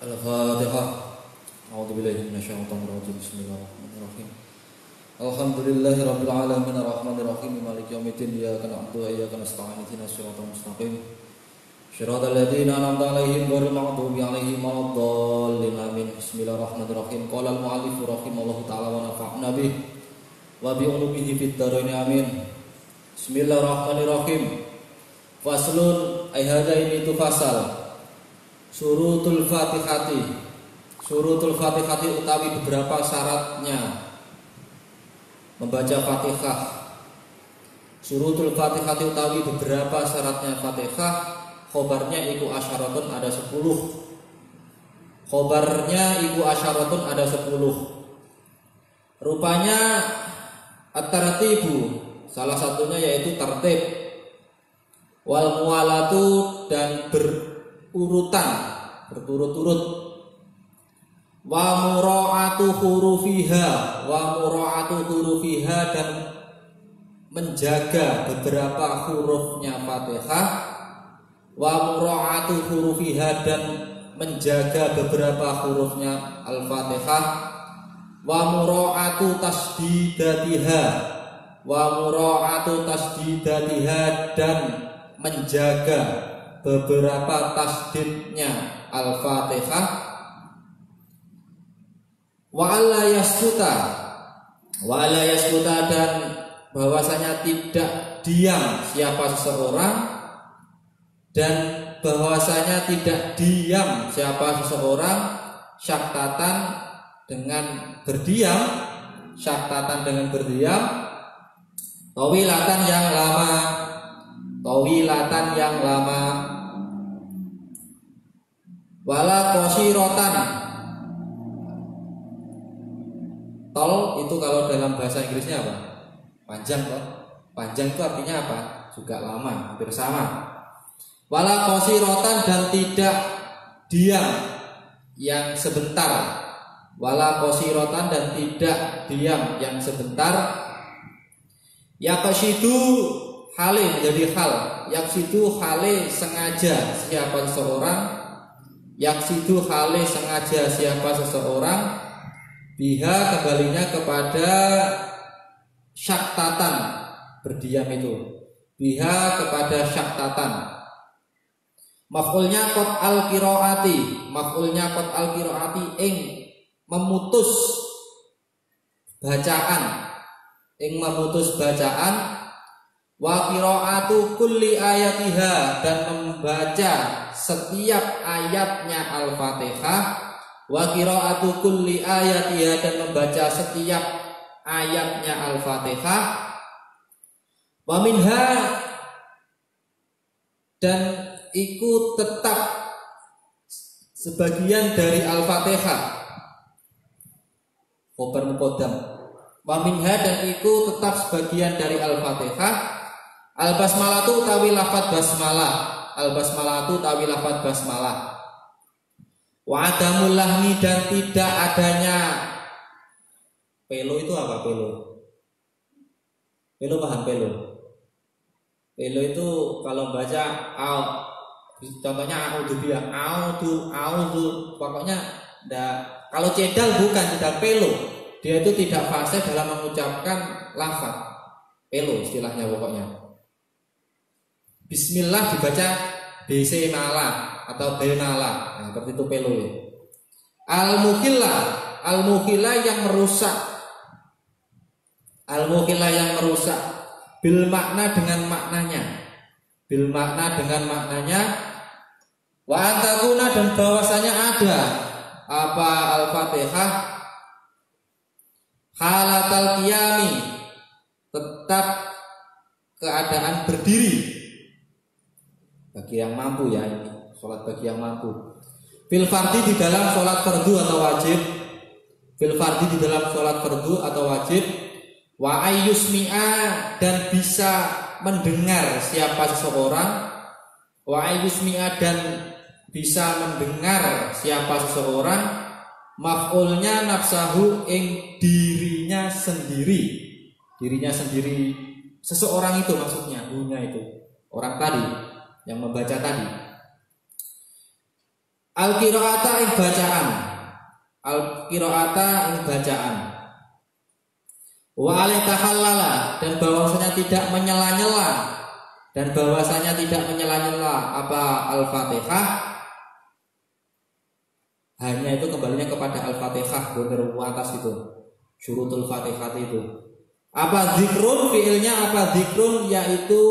Al-Fatihah. A'udzubillahi minasyaitonir rajim. Bismillahirrahmanirrahim. Alhamdulillahirabbil alamin arrahmanirrahim maliki yaumiddin iyyaka na'budu wa iyyaka nasta'in ihdinas siratal mustaqim shiratal ladzina an'amta 'alaihim ghairil maghdubi 'alaihim waladdallin amin. Bismillahirrahmanirrahim. Qala al-mu'allif rahimallahu ta'ala wa nafa'na bih wa bi ulumihi fid dharain amin. Bismillahirrahmanirrahim. Faslun ay hadza ini tu fasal. Surutul Fatihati. Surutul Fatihati utawi beberapa syaratnya membaca Fatihah. Surutul Fatihati utawi beberapa syaratnya Fatihah. Khobarnya iku asyaratun ada 10. Khobarnya iku asyaratun ada 10. Rupanya at-tartibu, salah satunya yaitu tertib. Wal muwalatu dan berurutan, berturut-turut. Wa mura'atu hurufiha, wa mura'atu hurufiha dan menjaga beberapa hurufnya Fatihah. Wa mura'atu hurufiha dan menjaga beberapa hurufnya Al-Fatihah. Wa mura'atu tasdidatiha, wa mura'atu tasdidatiha dan menjaga beberapa tasdidnya Al-Fatihah. Wa alla yaskuta dan bahwasanya tidak diam siapa seseorang, dan bahwasanya tidak diam siapa seseorang syaktatan dengan berdiam, syaktatan dengan berdiam, tawilatan yang lama, tawilatan yang lama, wala qasirotan. Tol itu kalau dalam bahasa Inggrisnya apa? Panjang toh. Panjang itu artinya apa? Juga lama, hampir sama. Wala qasirotan dan tidak diam yang sebentar. Wala qasirotan dan tidak diam yang sebentar. Yaqsidu hale menjadi hal. Yaqsidu hale sengaja siapa seseorang. Yaqsidu hale sengaja siapa seseorang. Biha kembalinya kepada syaktatan, berdiam itu. Biha kepada syaktatan. Maf'ulnya qat al-qiraati, maf'ulnya qat al-qiraati ing memutus bacaan, ing memutus bacaan. Wa qiraatu kulli ayatiha dan membaca setiap ayatnya Al-Fatihah. Wa qiraatu kulli ayatiha dan membaca setiap ayatnya Al-Fatihah. Wa minha dan iku tetap sebagian dari Al-Fatihah. Khobar muqaddam. Wa minha dan iku tetap sebagian dari Al-Fatihah. Al-basmalatu utawi lafadz basmalah. Al-basmalatu utawi lafadz basmalah. Wa adamul lahni dan tidak adanya pelo. Itu apa pelo? Pelo paham pelo? Pelo itu kalau baca contohnya a'udzubillah, a'udzu pokoknya kalau cedal bukan, tidak pelo. Dia itu tidak fasih dalam mengucapkan lafaz. Pelo istilahnya pokoknya. Bismillah dibaca BC mala atau benala, nah, seperti itu pelo ya. Al-mukhillah yang merusak, al-mukhillah yang merusak, bil makna dengan maknanya, bil makna dengan maknanya. Wa antakuna dan bahwasanya ada apa Al-Fatihah halatal qiyami, tetap keadaan berdiri bagi yang mampu ya, ini sholat bagi yang mampu. Fil fardhi di dalam sholat fardu atau wajib. Fil fardhi di dalam sholat fardu atau wajib. Wa ayyusmi'a dan bisa mendengar siapa seseorang. Wa ayyusmi'a dan bisa mendengar siapa seseorang. Maf'ulnya nafsahu ing dirinya sendiri. Dirinya sendiri seseorang itu maksudnya, hunya itu orang tadi. yang membaca tadi. Al-qiraata ing bacaan. Al-qiraata ing bacaan. Wa alai tahallala, dan bahwasanya tidak menyela-nyela, dan bahwasanya tidak menyela-nyela apa Al-Fatihah, hanya itu kembalinya kepada Al-Fatihah, benar atas itu syurutul Fatihah itu. Apa zikrun, fiilnya apa zikrun, yaitu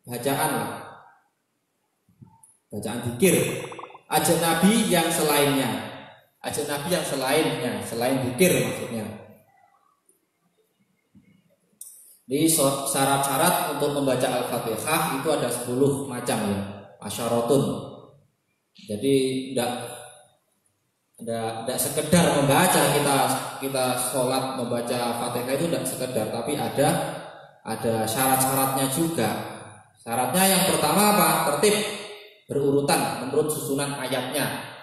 bacaan, bacaan zikir. Ajnabi yang selainnya, ajnabi yang selainnya, selain zikir maksudnya. Di syarat-syarat untuk membaca Al-Fatihah itu ada 10 macam ya, asyaratun. Jadi tidak sekedar membaca, kita sholat membaca Fatihah itu tidak sekedar, tapi ada syarat-syaratnya juga. Syaratnya yang pertama apa? Tertib, berurutan menurut susunan ayatnya.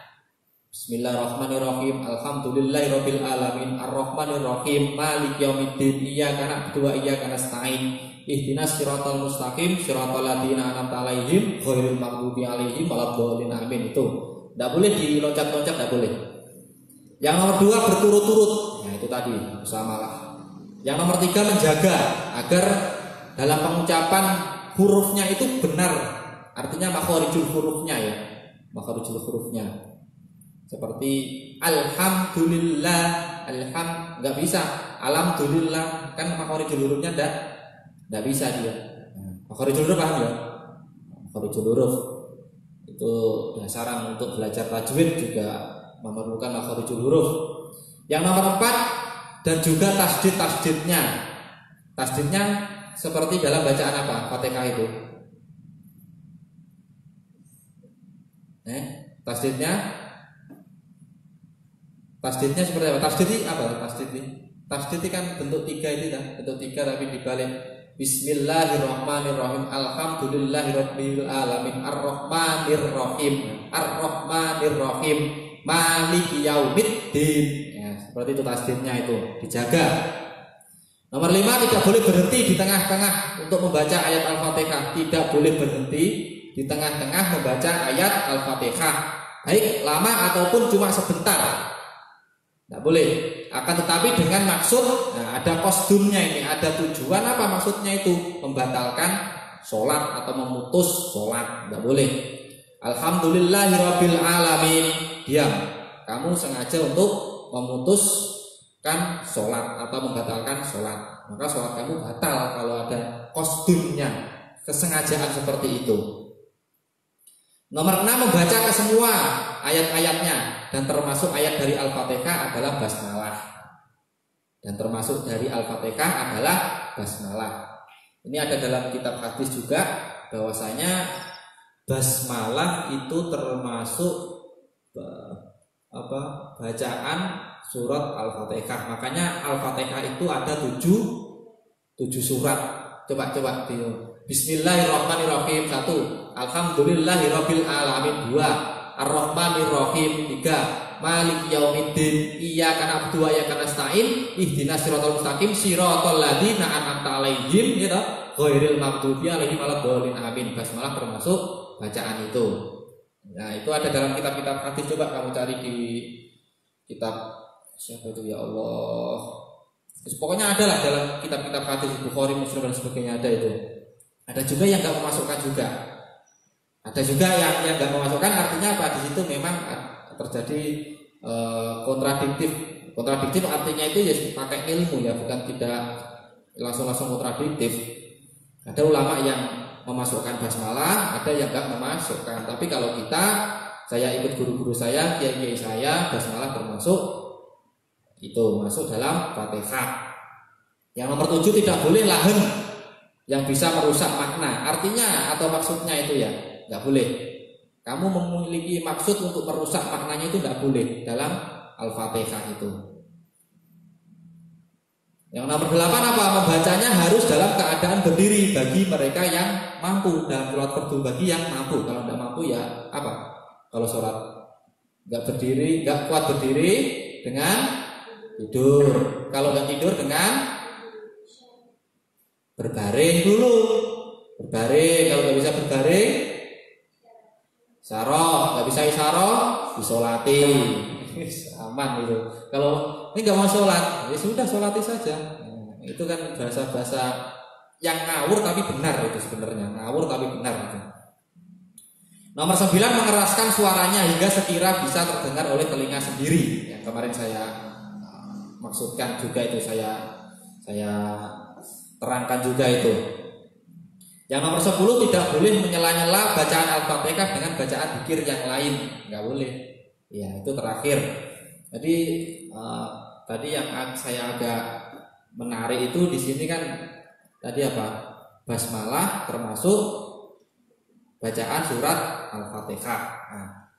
Bismillahirrahmanirrahim. Alhamdulillahirabbil alamin. Arrahmanirrahim. Maliki yaumiddin. Iyyaka na'budu wa iyyaka nasta'in. Ihdinas siratal mustaqim, siratal ladzina an'amta 'alaihim ghairil maghdubi 'alaihim waladdallin. Amin. Itu tidak boleh diloncat-loncat, tidak boleh. Yang nomor 2 berturut-turut. Nah itu tadi bersamalah. Yang nomor 3 menjaga agar dalam pengucapan hurufnya itu benar. Artinya makharijul hurufnya ya. Makharijul hurufnya. Seperti alhamdulillah, nggak bisa. Alhamdulillah kan makharijul hurufnya nggak bisa dia. Makharijul huruf paham ya? Makharijul huruf itu dasaran untuk belajar tajwid juga memerlukan makharijul huruf. Yang nomor 4 dan juga tasdid-tasdidnya. Tasdidnya seperti dalam bacaan apa? Fatihah itu. Tasdidnya seperti apa? Tasdid kan bentuk 3 itu kan, bentuk 3 tapi dibalik. Bismillahirrahmanirrahim. Alhamdulillahirabbil alamin. Arrahmanirrahim. Arrahmanirrahim. Maliki yaumiddin. Ya, seperti itu tasdidnya itu, dijaga. Nomor 5 tidak boleh berhenti di tengah-tengah untuk membaca ayat Al-Fatihah. Tidak boleh berhenti di tengah-tengah membaca ayat Al-Fatihah. Baik lama ataupun cuma sebentar. Tidak boleh. Akan tetapi dengan maksud, nah ada kostumnya ini, ada tujuan apa maksudnya itu? Membatalkan sholat atau memutus sholat. Tidak boleh. Alhamdulillahirabbil alamin. Diam. Kamu sengaja untuk memutuskan sholat atau membatalkan sholat. Maka sholat kamu batal kalau ada kostumnya, kesengajaan seperti itu. Nomor 6 membaca ke semua ayat-ayatnya, dan termasuk ayat dari Al-Fatihah adalah basmalah. Dan termasuk dari Al-Fatihah adalah basmalah. Ini ada dalam kitab hadis juga bahwasanya basmalah itu termasuk bacaan surat Al-Fatihah. Makanya Al-Fatihah itu ada 7 surat. Coba Bismillahirrahmanirrahim 1, Alhamdulillahirabbil alamin 2, Ar-Rahmanirrahim 3, Maliki yaumiddin. Iyyaka na'budu wa iyyaka nasta'in. Ihdinas siratal mustaqim, siratal ladzina an'amta 'alaihim ghairil maghdubi 'alaihim waladdallin. Amin. Basmalah termasuk bacaan itu. Nah, itu ada dalam kitab-kitab hadis. Coba kamu cari di kitab siapa itu ya Allah. Terus pokoknya ada lah dalam kitab-kitab hadis, Bukhari, Muslim dan sebagainya ada itu. Ada juga yang nggak memasukkan juga. Ada juga yang nggak memasukkan, artinya apa? Di situ memang terjadi kontradiktif. Kontradiktif artinya itu ya pakai ilmu ya, bukan tidak langsung kontradiktif. Ada ulama yang memasukkan basmalah, ada yang nggak memasukkan. Tapi kalau saya ikut guru-guru saya, kiai-kiai saya, basmalah termasuk itu, masuk dalam Fatihah. Yang nomor 7 tidak boleh lahen yang bisa merusak makna. Artinya atau maksudnya itu ya nggak boleh. Kamu memiliki maksud untuk merusak maknanya itu nggak boleh dalam Al-Fatihah itu. Yang nomor 8 apa? Membacanya harus dalam keadaan berdiri bagi mereka yang mampu. Dalam sholat fardu bagi yang mampu. Kalau tidak mampu ya apa? Kalau sholat nggak berdiri, nggak kuat berdiri, dengan tidur. Kalau nggak tidur dengan berbaring dulu. berbaring. Kalau nggak bisa berbaring, isyarah. Nggak bisa isyarah, disolati. Aman gitu. Kalau ini nggak mau sholat, ya sudah sholati saja. Itu kan bahasa-bahasa yang ngawur tapi benar itu sebenarnya. Ngawur tapi benar itu. Nomor 9, mengeraskan suaranya hingga sekira bisa terdengar oleh telinga sendiri. Yang kemarin saya maksudkan juga itu, saya terangkan juga itu. Yang nomor 10, tidak boleh menyela-nyela bacaan Al-Fatihah dengan bacaan zikir yang lain, nggak boleh. Ya, itu terakhir. Jadi tadi yang saya agak menarik itu di sini kan tadi apa? Basmalah termasuk bacaan surat Al-Fatihah. Nah,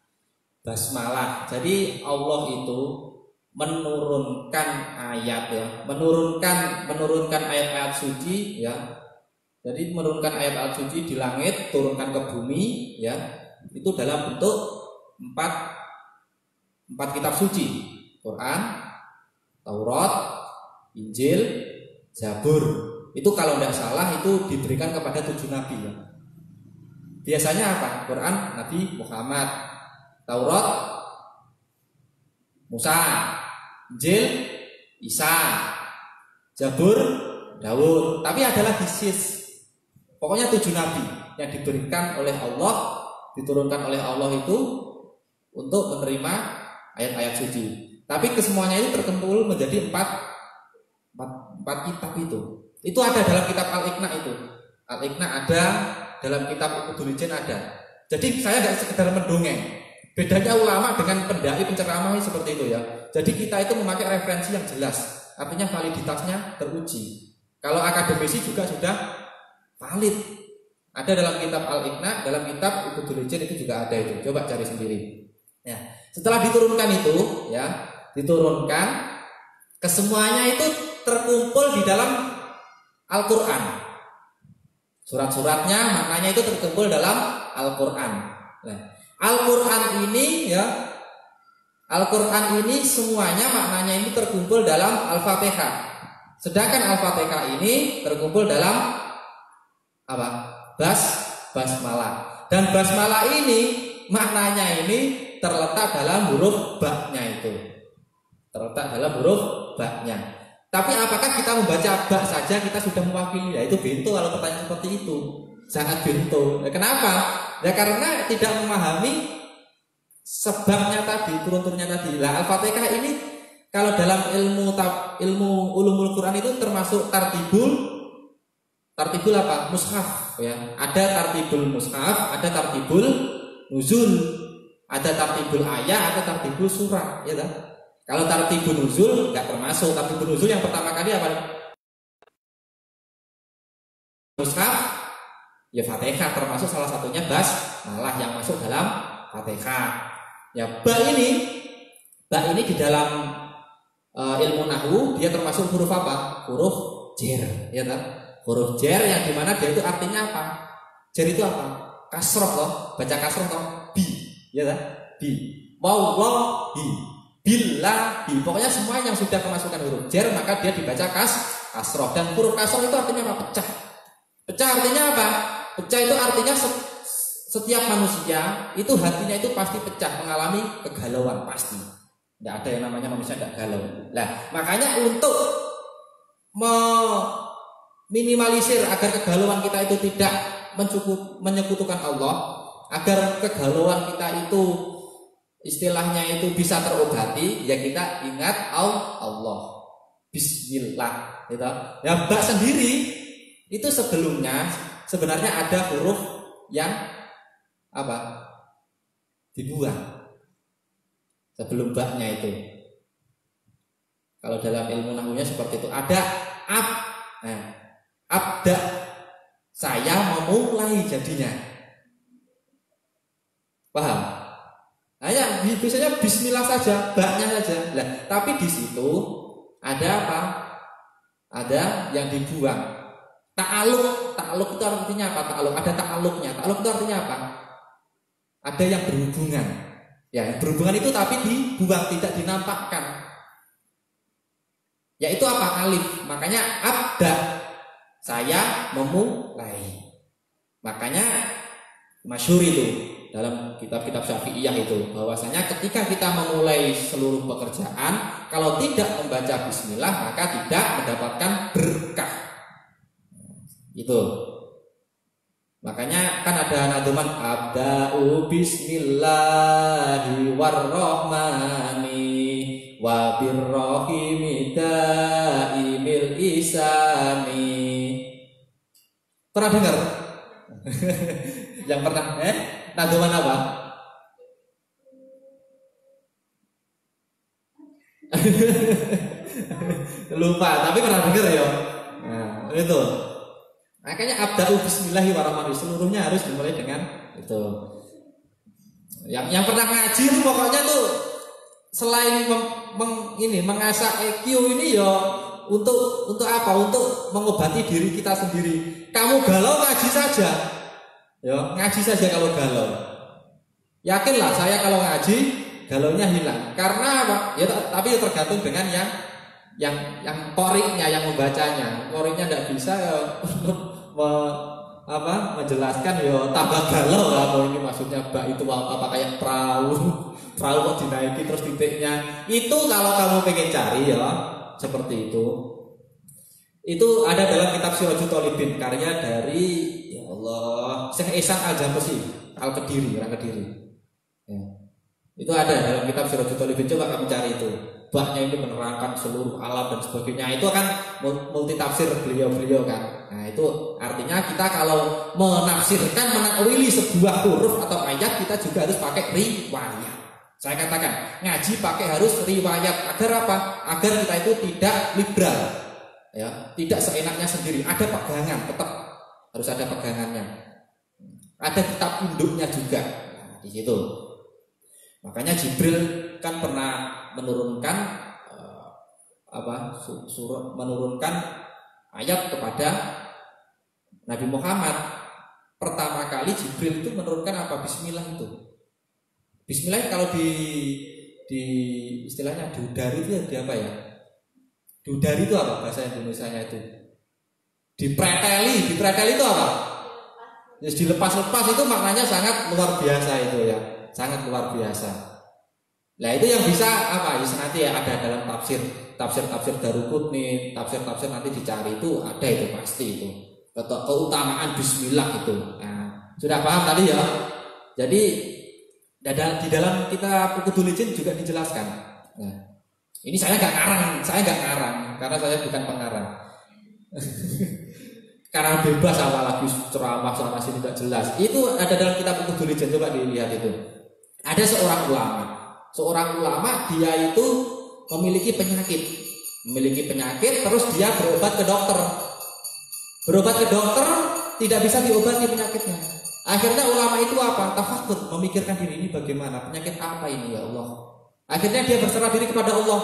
basmalah. Jadi Allah itu menurunkan ayat ya, menurunkan ayat-ayat suci ya. Jadi menurunkan ayat-ayat suci di langit, turunkan ke bumi ya. Itu dalam bentuk empat kitab suci. Quran, Taurat, Injil, Zabur. Itu kalau tidak salah itu diberikan kepada 7 nabi ya. Biasanya apa? Quran Nabi Muhammad, Taurat Musa, Injil Isa, Zabur Daud. Tapi ada lagi pokoknya 7 nabi yang diberikan oleh Allah, diturunkan oleh Allah itu untuk menerima ayat-ayat suci. Tapi kesemuanya itu terkumpul menjadi empat kitab itu. Itu ada dalam kitab Al-Iqna itu. Al-Iqna ada, dalam kitab Uqudul Ijin ada. Jadi saya tidak sekedar mendongeng. Bedanya ulama dengan pendai penceramah seperti itu ya. Jadi kita itu memakai referensi yang jelas. Artinya validitasnya teruji. Kalau akademisi juga sudah valid. Ada dalam kitab Al-Iqna, dalam kitab Uqudul Ijin itu juga ada itu. Coba cari sendiri. Ya, setelah diturunkan itu ya, diturunkan kesemuanya itu terkumpul di dalam Al-Qur'an. Surat-suratnya maknanya itu terkumpul dalam Al-Qur'an. Nah, Al-Qur'an ini ya, Al-Qur'an ini semuanya maknanya ini terkumpul dalam Al-Fatihah. Sedangkan Al-Fatihah ini terkumpul dalam apa? Basmalah. Dan basmalah ini maknanya ini terletak dalam huruf ba-nya itu. Terletak dalam huruf ba-nya. Tapi apakah kita membaca ba saja kita sudah mewakili? Ya itu bento kalau pertanyaan seperti itu. Sangat bento. Ya, kenapa? Ya karena tidak memahami sebabnya tadi, turun-turunnya tadi. Lah Al-Fatihah ini kalau dalam ilmu ulumul Quran itu termasuk tartibul apa? Mushaf ya. Ada tartibul mushaf, ada tartibul nuzul, ada tartibul ayat, ada tartibul surah, ya kan? Kalau tartibul nuzul enggak termasuk. Tartibul nuzul yang pertama kali apa? Mushaf, ya Fatihah termasuk salah satunya basmalah yang masuk dalam Fatihah. Ya ba ini di dalam ilmu nahwu dia termasuk huruf apa? Huruf jer, ya kan? Huruf jer yang dimana dia itu artinya apa? Jer itu apa? Kasroh loh, baca kasroh toh, bi, ya kan? Bi, wallahi, billahi. Pokoknya semua yang sudah kemasukan huruf jer maka dia dibaca kasroh. Dan huruf kasroh itu artinya apa? Pecah. Pecah artinya apa? Pecah itu artinya setiap manusia itu hatinya itu pasti pecah, mengalami kegalauan pasti. Tidak ada yang namanya manusia tidak galau. Nah, makanya untuk minimalisir agar kegalauan kita itu tidak menyekutukan Allah, agar kegalauan kita itu istilahnya itu bisa terobati, ya kita ingat Allah, Bismillah, gitu. Ya ba sendiri itu sebelumnya sebenarnya ada huruf yang apa? Dibuang sebelum ba-nya itu. Kalau dalam ilmu nahwunya seperti itu ada ab. Nah, abda, saya memulai jadinya. Paham? Hanya biasanya bismillah saja, ba-nya saja. Lah, tapi di situ ada apa? Ada yang dibuang. Ta'aluk itu artinya apa? Ta'aluk ada ta'aluknya. Ta'aluk itu artinya apa? Ada yang berhubungan. Ya, yang berhubungan itu tapi dibuang, tidak dinampakkan. Yaitu apa? Alif. Makanya abda, saya memulai. Makanya masyhur itu dalam kitab-kitab Syafi'iyah itu bahwasanya ketika kita memulai seluruh pekerjaan, kalau tidak membaca bismillah maka tidak mendapatkan berkah. Itu. Makanya kan ada nadzuman abda'u bismillahi warrahmani wa birrahimi daimil isani. Pernah dengar? Yang pernah nadzuman apa? Lupa, tapi pernah dengar ya. Nah, itu. Makanya abda'u bismillahirrahmanirrahim, seluruhnya harus dimulai dengan itu. Yang pernah ngaji itu pokoknya tuh selain mengasah EQ ini ya untuk apa? Untuk mengobati diri kita sendiri. Kamu galau ngaji saja. Ya, ngaji saja kalau galau. Yakinlah saya kalau ngaji galaunya hilang. Karena apa? Ya tapi tergantung dengan yang koriknya, yang membacanya. Koriknya tidak bisa ya menjelaskan ya tambah galau lah. Ini maksudnya bak itu apa kayak perahu kok dinaiki terus titiknya. Itu kalau kamu pengen cari ya seperti itu. Itu ada dalam kitab Sirajul Thalibin karya dari ya Allah Syekh Ihsan Al-Jamsi Al-Kediri, orang Kediri. Ya. Itu ada dalam kitab Sirajul Thalibin, coba kamu cari itu. Baknya ini menerangkan seluruh alam dan sebagainya. Itu kan multi tafsir beliau-beliau kan. Nah itu artinya kita kalau menafsirkan, menakwili sebuah huruf atau ayat, kita juga harus pakai riwayat. Saya katakan ngaji pakai harus riwayat. Agar apa? Agar kita itu tidak liberal, ya, tidak seenaknya sendiri. Ada pegangan, tetap harus ada pegangannya. Ada kitab induknya juga. Nah, di situ. Makanya Jibril kan pernah menurunkan menurunkan ayat kepada Nabi Muhammad. Pertama kali Jibril itu menurunkan apa? Bismillah itu. Bismillah kalau di istilahnya diudari itu di apa ya? Diudari itu apa bahasa Indonesianya itu? Dipreteli itu apa? Jadi dilepas-lepas itu maknanya sangat luar biasa itu ya. Sangat luar biasa. Nah itu yang bisa apa? Nanti ya ada dalam tafsir Daruqutni, tafsir nanti dicari itu ada itu pasti itu. Keutamaan Bismillah itu. Nah, sudah paham tadi ya? Jadi di dalam kitab Uqudul Ijin juga dijelaskan. Nah, ini saya nggak ngarang karena saya bukan pengarang. Karena bebas apalagi ceramah selama sini tidak jelas. Itu ada dalam kitab Uqudul Ijin, coba dilihat itu. Ada seorang ulama dia itu memiliki penyakit terus dia berobat ke dokter tidak bisa diobati penyakitnya. Akhirnya ulama itu apa? Tafakkur, memikirkan diri ini bagaimana, penyakit apa ini ya Allah. Akhirnya dia berserah diri kepada Allah.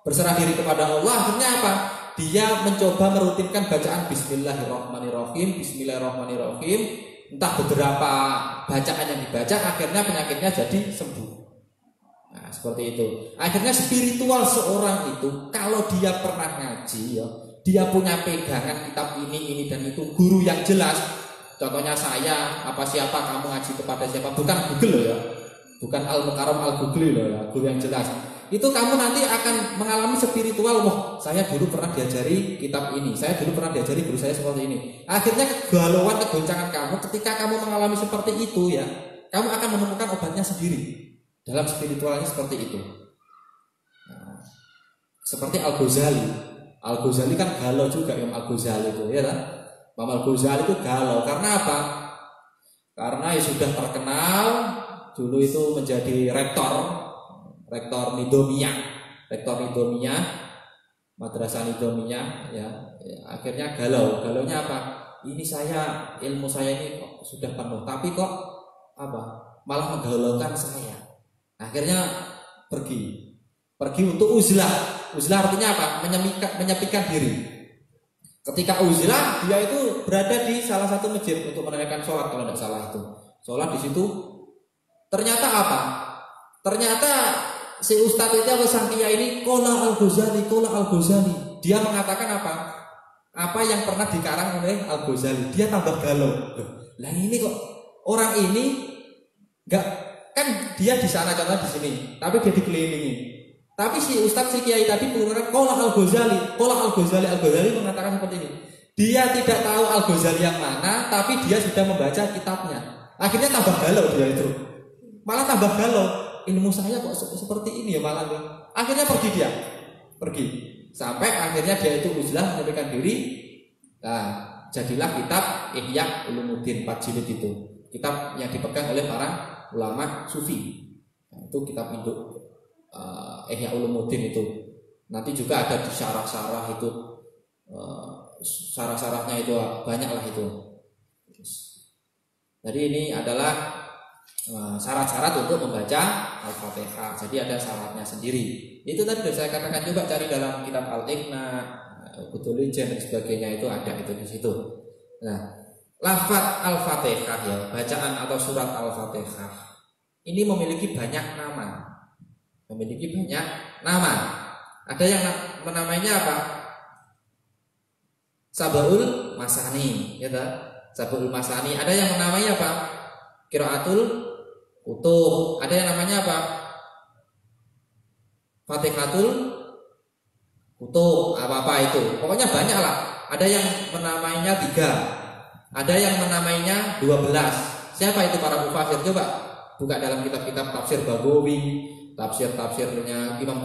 Akhirnya apa? Dia mencoba merutinkan bacaan Bismillahirrahmanirrahim. Entah beberapa bacaan yang dibaca, akhirnya penyakitnya jadi sembuh. Nah, seperti itu. Akhirnya spiritual seorang itu, kalau dia pernah ngaji ya, dia punya pegangan kitab ini dan itu, guru yang jelas. Contohnya saya, siapa kamu ngaji kepada siapa? Bukan Google loh ya. Bukan Al-Mukarram Al-Google loh ya, guru yang jelas. Itu kamu nanti akan mengalami spiritual. Wah, saya dulu pernah diajari kitab ini, saya dulu pernah diajari guru saya seperti ini. Akhirnya kegalauan, kegoncangan kamu ketika kamu mengalami seperti itu ya, kamu akan menemukan obatnya sendiri. Dalam spiritualnya seperti itu. Nah, seperti Al-Ghazali kan galau juga Imam Al-Ghazali itu ya kan? Imam Al-Ghazali itu galau karena apa? Karena ya sudah terkenal dulu itu menjadi rektor Nidomia, madrasah Nidomia ya. Akhirnya galaunya apa? Ini ilmu saya ini kok sudah penuh, tapi kok malah menggalaukan saya. Akhirnya pergi untuk uzlah artinya apa? Menyepikan diri. Ketika uzlah dia itu berada di salah satu masjid untuk menunaikan sholat kalau tidak salah itu. Sholat di situ ternyata apa? Ternyata si ustadz itu atau sang kiai ini Qala Al-Ghazali. Dia mengatakan apa? Apa yang pernah dikarang oleh Al-Ghazali. Dia tambah galau. Lah ini kok orang ini enggak, kan dia di sana contoh di sini, tapi dia dikelilingi. Tapi si Ustadz si Kiai tadi menggunakan Qala Al-Ghazali mengatakan seperti ini. Dia tidak tahu Al-Ghazali yang mana, tapi dia sudah membaca kitabnya. Akhirnya tambah galau dia itu. Malah tambah galau. Ilmu saya kok seperti ini ya malah. Akhirnya pergi dia. Pergi. Sampai akhirnya dia itu uzlah menyampaikan diri. Nah, jadilah kitab Ihya Ulumuddin 4 jilid itu. Kitab yang dipegang oleh para ulama sufi. Nah, itu kitab induk Ihya Ulumuddin itu. Nanti juga ada di syarah-syarah itu. Syarah-syarahnya itu banyak lah itu. Jadi ini adalah syarat-syarat untuk membaca Al-Fatihah. Jadi ada syaratnya sendiri. Itu tadi sudah saya katakan, coba cari dalam kitab Al-Iqna, Butulijen dan sebagainya, itu ada itu di situ. Nah, lafaz Al-Fatihah ya, bacaan atau surat Al-Fatihah ini memiliki banyak nama. Memiliki banyak nama. Ada yang menamainya apa? Sabaul Masani, ya tak? Sabaul Masani. Ada yang menamainya apa? Qiraatul Kutub. Ada yang namanya apa? Fatihatul Kutub. Apa-apa itu. Pokoknya banyak lah. Ada yang menamainya 3. Ada yang menamainya 12. Siapa itu para mufasir? Coba buka dalam kitab-kitab tafsir Baghawi, tafsir-tafsirnya Imam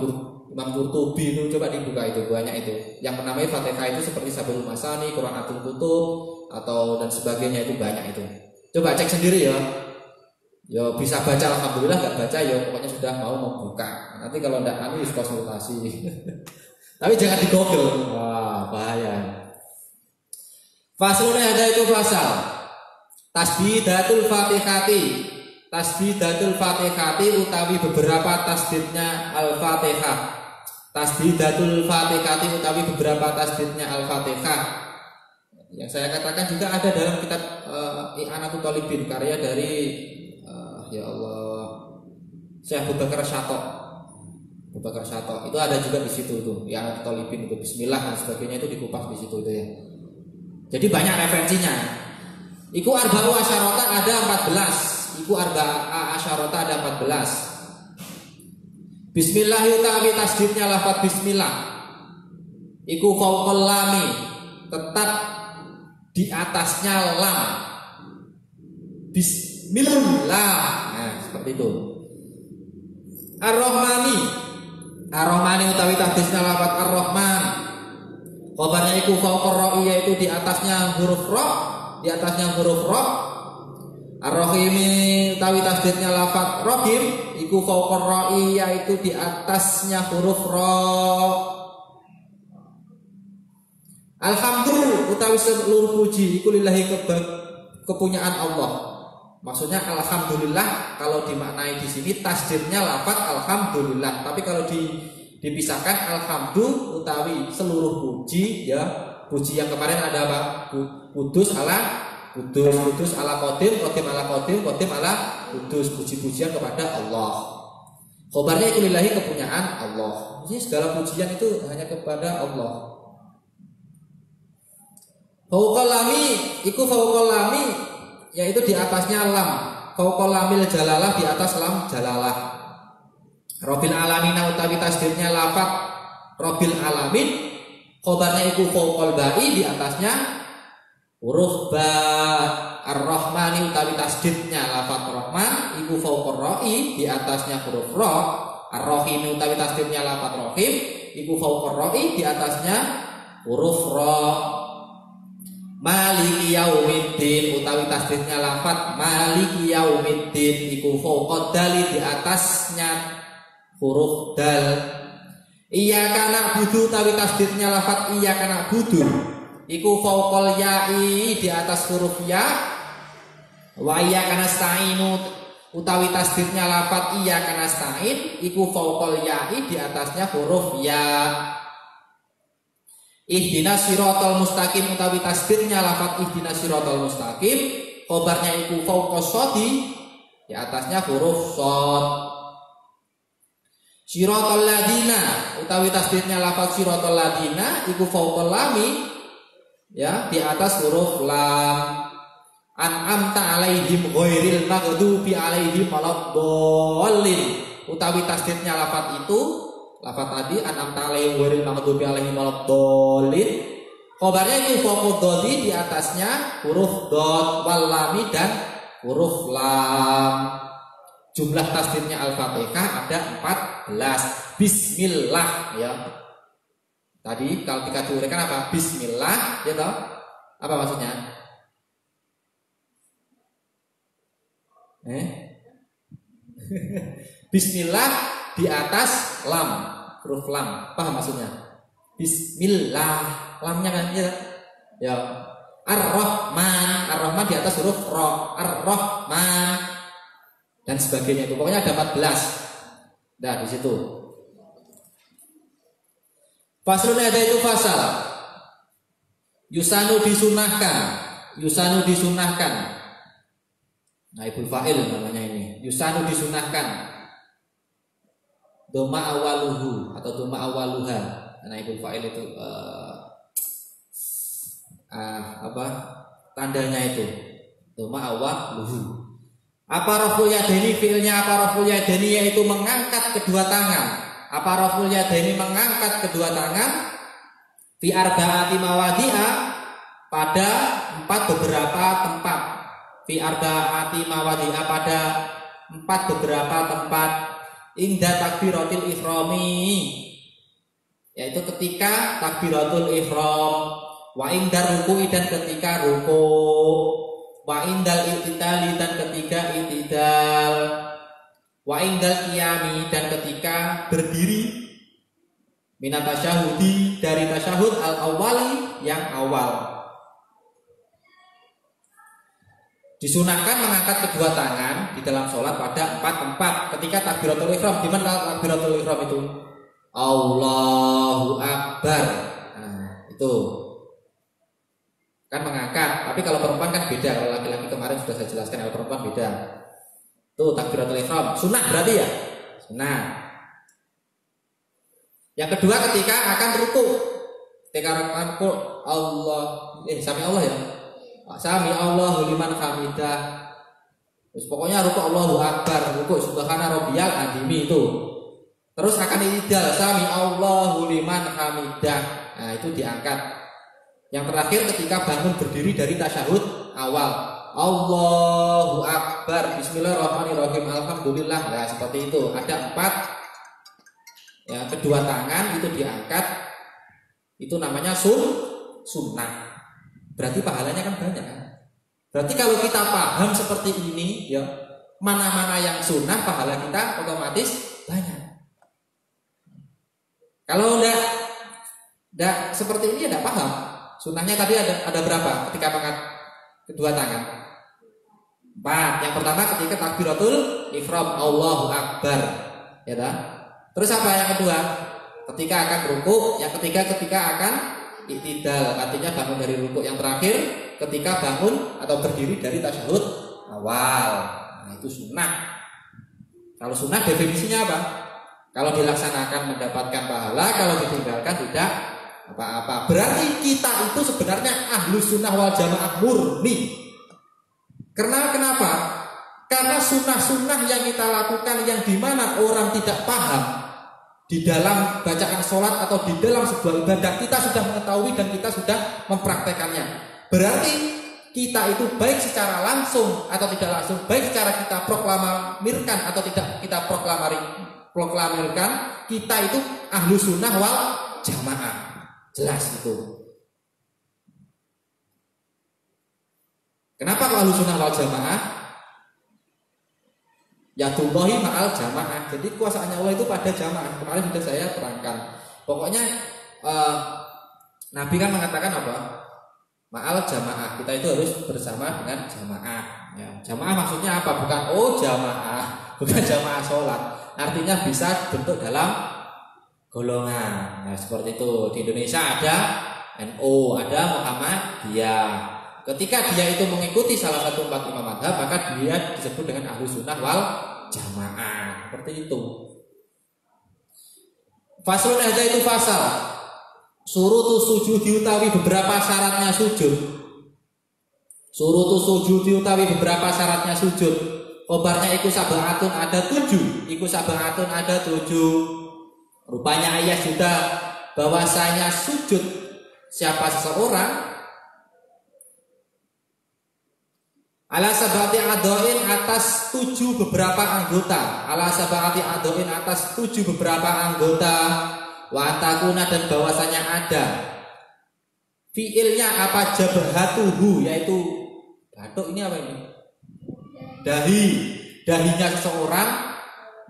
Qurtubi itu, coba dibuka itu, banyak itu. Yang menamai Fatihah itu seperti Sabaul Masani, Qiraatul Kutub atau dan sebagainya, itu banyak itu. Coba cek sendiri ya. Ya bisa baca alhamdulillah, nggak baca ya pokoknya sudah mau membuka. Nanti kalau tidak kami konsultasi. Tapi jangan di Google. Wah, bahaya. Faslun ada itu fasal. Tasbidatul Fatihati. Tasbidatul Fatihati utawi beberapa tasbidnya Al-Fatihah. Tasbidatul Fatihati utawi beberapa tasbidnya Al-Fatihah. Yang saya katakan juga ada dalam kitab I'anatul Talibin, karya dari ya Allah, Syekh Abu Bakar Syatok. Abu Bakar Syatok itu ada juga di situ tuh, I'anatul Talibin itu, Bismillah dan sebagainya itu dikupas di situ itu ya. Jadi banyak referensinya. Iku arba'u asyarota ada 14. Iku arba'a asyarota ada 14. Bismillah utawi tasdidnya lafaz bismillah. Iku fauqal lami, tetap di atasnya lam. Bismillah. Nah, seperti itu. Ar-Rahmani. Ar-Rahmani utawi tasdidnya lafaz Ar-Rahman. Khabarnya iku fauqar ra'i, yaitu di atasnya huruf ra, di atasnya huruf ra. Ar-Rahimi utawi tasdidnya lafaz Rahim, iku fauqar ra'i, yaitu di atasnya huruf ra. Alhamdulillah utawi seluruh puji iku lillahi, kepunyaan Allah. Maksudnya alhamdulillah kalau dimaknai di sini tasdidnya lafaz alhamdulillah, tapi kalau dipisahkan alhamdulillah utawi seluruh puji ya. Puji yang kemarin ada apa? Kudus ala Kudus, Kudus ala Qadim, Qadim ala Qadim, Qadim ala Kudus. Puji-pujian kepada Allah. Khobarnya itu lillahi, kepunyaan Allah. Jadi segala pujian itu hanya kepada Allah. Fauqal lami, iku fauqal lami, yaitu di atasnya lam. Fauqal lamil jalalah, di atas lam jalalah. Rabbil alamin utawi tasdidnya lafaz Rabbil alamin. Khobarnya iku fauqal ba'i, di atasnya huruf ba. Ar-Rahmani utawi tasdidnya lafaz Rahman, iku fauqar ra'i, di atasnya huruf ra. Ar-Rahim utawi tasdidnya lafaz Rahim, iku fauqar ra'i, di atasnya huruf ra. Maliki yaumiddin utawi tasdidnya lafaz Maliki yaumiddin, iku fauqad dali, di atasnya huruf dal. Iyyaka na'budu utawi tasdidnya lafaz iyyaka na'budu, iku fauqal ya'i, di atas huruf ya. Wa iyyaka nasta'inu utawi tasdidnya lafaz iyyaka nasta'in, iku fauqal ya'i, di atasnya huruf ya. Ihdinas siratal mustaqim utawi tasdidnya lafaz ihdinas siratal mustaqim, khobarnya iku fauqas shadi, di atasnya huruf shad. Siratal ladina utawi tasdidnya lafaz siratal ladina, iku fauqal lami, ya, di atas huruf lam. an'amta alaihim ghairil maghdubi alaihim waladdallin. Utawi tasdidnya lafaz itu, lafaz tadi an'amta alaihim ghairil maghdubi alaihim waladdallin. Khabarnya itu fawqud dodi, di atasnya huruf dot wal lami dan huruf lam. Jumlah tasdidnya Al-Fatihah ada 14. Bismillah ya. Tadi kalau ketika diuraikan apa? Bismillah, ya toh? Apa maksudnya? Bismillah di atas lam, huruf lam. Paham maksudnya? Bismillah, lamnya kan ya. Ya. Ar-Rahman, Ar-Rahman di atas huruf ro, Ar-Rahman dan sebagainya itu. Pokoknya ada 14. Nah, di situ. Faslun ada itu fasal. Yusanu disunahkan. Yusanu disunahkan. Naibul fa'il namanya ini. Yusanu disunahkan. Doma awaluhu atau doma awaluha. Naibul fa'il itu tandanya itu. Doma awaluhu. Apa raful yadaini, fi'ilnya apa raful yadaini, yaitu mengangkat kedua tangan. Apa raful yadaini, mengangkat kedua tangan, fi arba'ati mawadi'a, pada 4 beberapa tempat. Fi arba'ati mawadi'a, pada 4 beberapa tempat. Inda takbiratul ihrami, yaitu ketika takbiratul ihram. Wa indar ruku'i, dan ketika ruku'. Wa indal i'tidali, dan ketika i'tidal. Wa indal qiyami, dan ketika berdiri. Minat tasyahudi, dari tasyahud al-awwali, yang awal. Disunahkan mengangkat kedua tangan di dalam sholat pada 4 tempat ketika takbiratul ihram. Di mana takbiratul ihram itu? Allahu Akbar. Nah, itu kan mengangkat. Tapi kalau perempuan kan beda. Kalau laki-laki kemarin sudah saya jelaskan, kalau perempuan beda. Tuh takbiratul ihram, sunnah berarti ya? Sunnah. Yang kedua ketika akan ruku. Ketika akan ruku, sami Allah ya. Sami Allahu liman hamidah. Terus pokoknya ruku Allahu Akbar, ruku subhana rabbiyal azim itu. Terus akan i'tidal, sami Allahu liman hamidah. Nah, itu diangkat. Yang terakhir ketika bangun berdiri dari tasyahud awal. Allahu Akbar, bismillahirrahmanirrahim, alhamdulillah. Nah, seperti itu. Ada 4. Ya, kedua tangan itu diangkat. Itu namanya sunnah. Berarti pahalanya kan banyak kan? Berarti kalau kita paham seperti ini, ya, mana-mana yang sunnah, pahala kita otomatis banyak. Kalau enggak seperti ini, enggak paham. Sunnahnya tadi ada berapa ketika mengangkat kedua tangan? 4. Yang pertama ketika takbiratul ihram, Allahu Akbar, ya dah. Terus apa yang kedua? Ketika akan ruku. Yang ketiga ketika akan i'tidal, artinya bangun dari ruku. Yang terakhir ketika bangun atau berdiri dari tasyahud awal. Nah, itu sunnah. Kalau sunnah definisinya apa? Kalau dilaksanakan mendapatkan pahala, kalau ditinggalkan tidak apa-apa. Berarti kita itu sebenarnya ahlus sunnah wal jamaah murni. Kenapa? Karena sunnah-sunnah yang kita lakukan yang dimana orang tidak paham di dalam bacaan sholat atau di dalam sebuah ibadah, kita sudah mengetahui dan kita sudah mempraktekannya. Berarti kita itu baik secara langsung atau tidak langsung, baik secara kita proklamirkan atau tidak kita proklamirkan, kita itu ahlu sunnah wal jamaah. Jelas itu. Kenapa kok ahlu sunnah wal jamaah? Yadullahi ma'al jamaah. Jadi kuasaannya Allah itu pada jamaah. Kemarin sudah saya terangkan. Pokoknya Nabi kan mengatakan apa? Ma'al jamaah. Kita itu harus bersama dengan jamaah. Ya, jamaah maksudnya apa? Bukan jamaah, bukan jamaah sholat. Artinya bisa bentuk dalam golongan. Nah, seperti itu. Di Indonesia ada NU, ada Muhammadiyah. Ketika dia itu mengikuti salah satu 4 imam mazhab, maka dia disebut dengan ahlu sunnah wal jamaah. Seperti itu. Faslun ada itu fasal. Surutu sujud diutawi beberapa syaratnya sujud. Surutu sujud utawi beberapa syaratnya sujud. Khobarnya iku sab'atun ada 7. Iku sab'atun ada 7. Rupanya ayat juga bahwasanya sujud siapa seseorang ala sab'ati adoin atas 7 beberapa anggota. Ala sab'ati adoin atas 7 beberapa anggota. Wa takuna dan bahwasanya ada fiilnya apa jabhatuhu yaitu batuk ini apa ini? Dahinya seseorang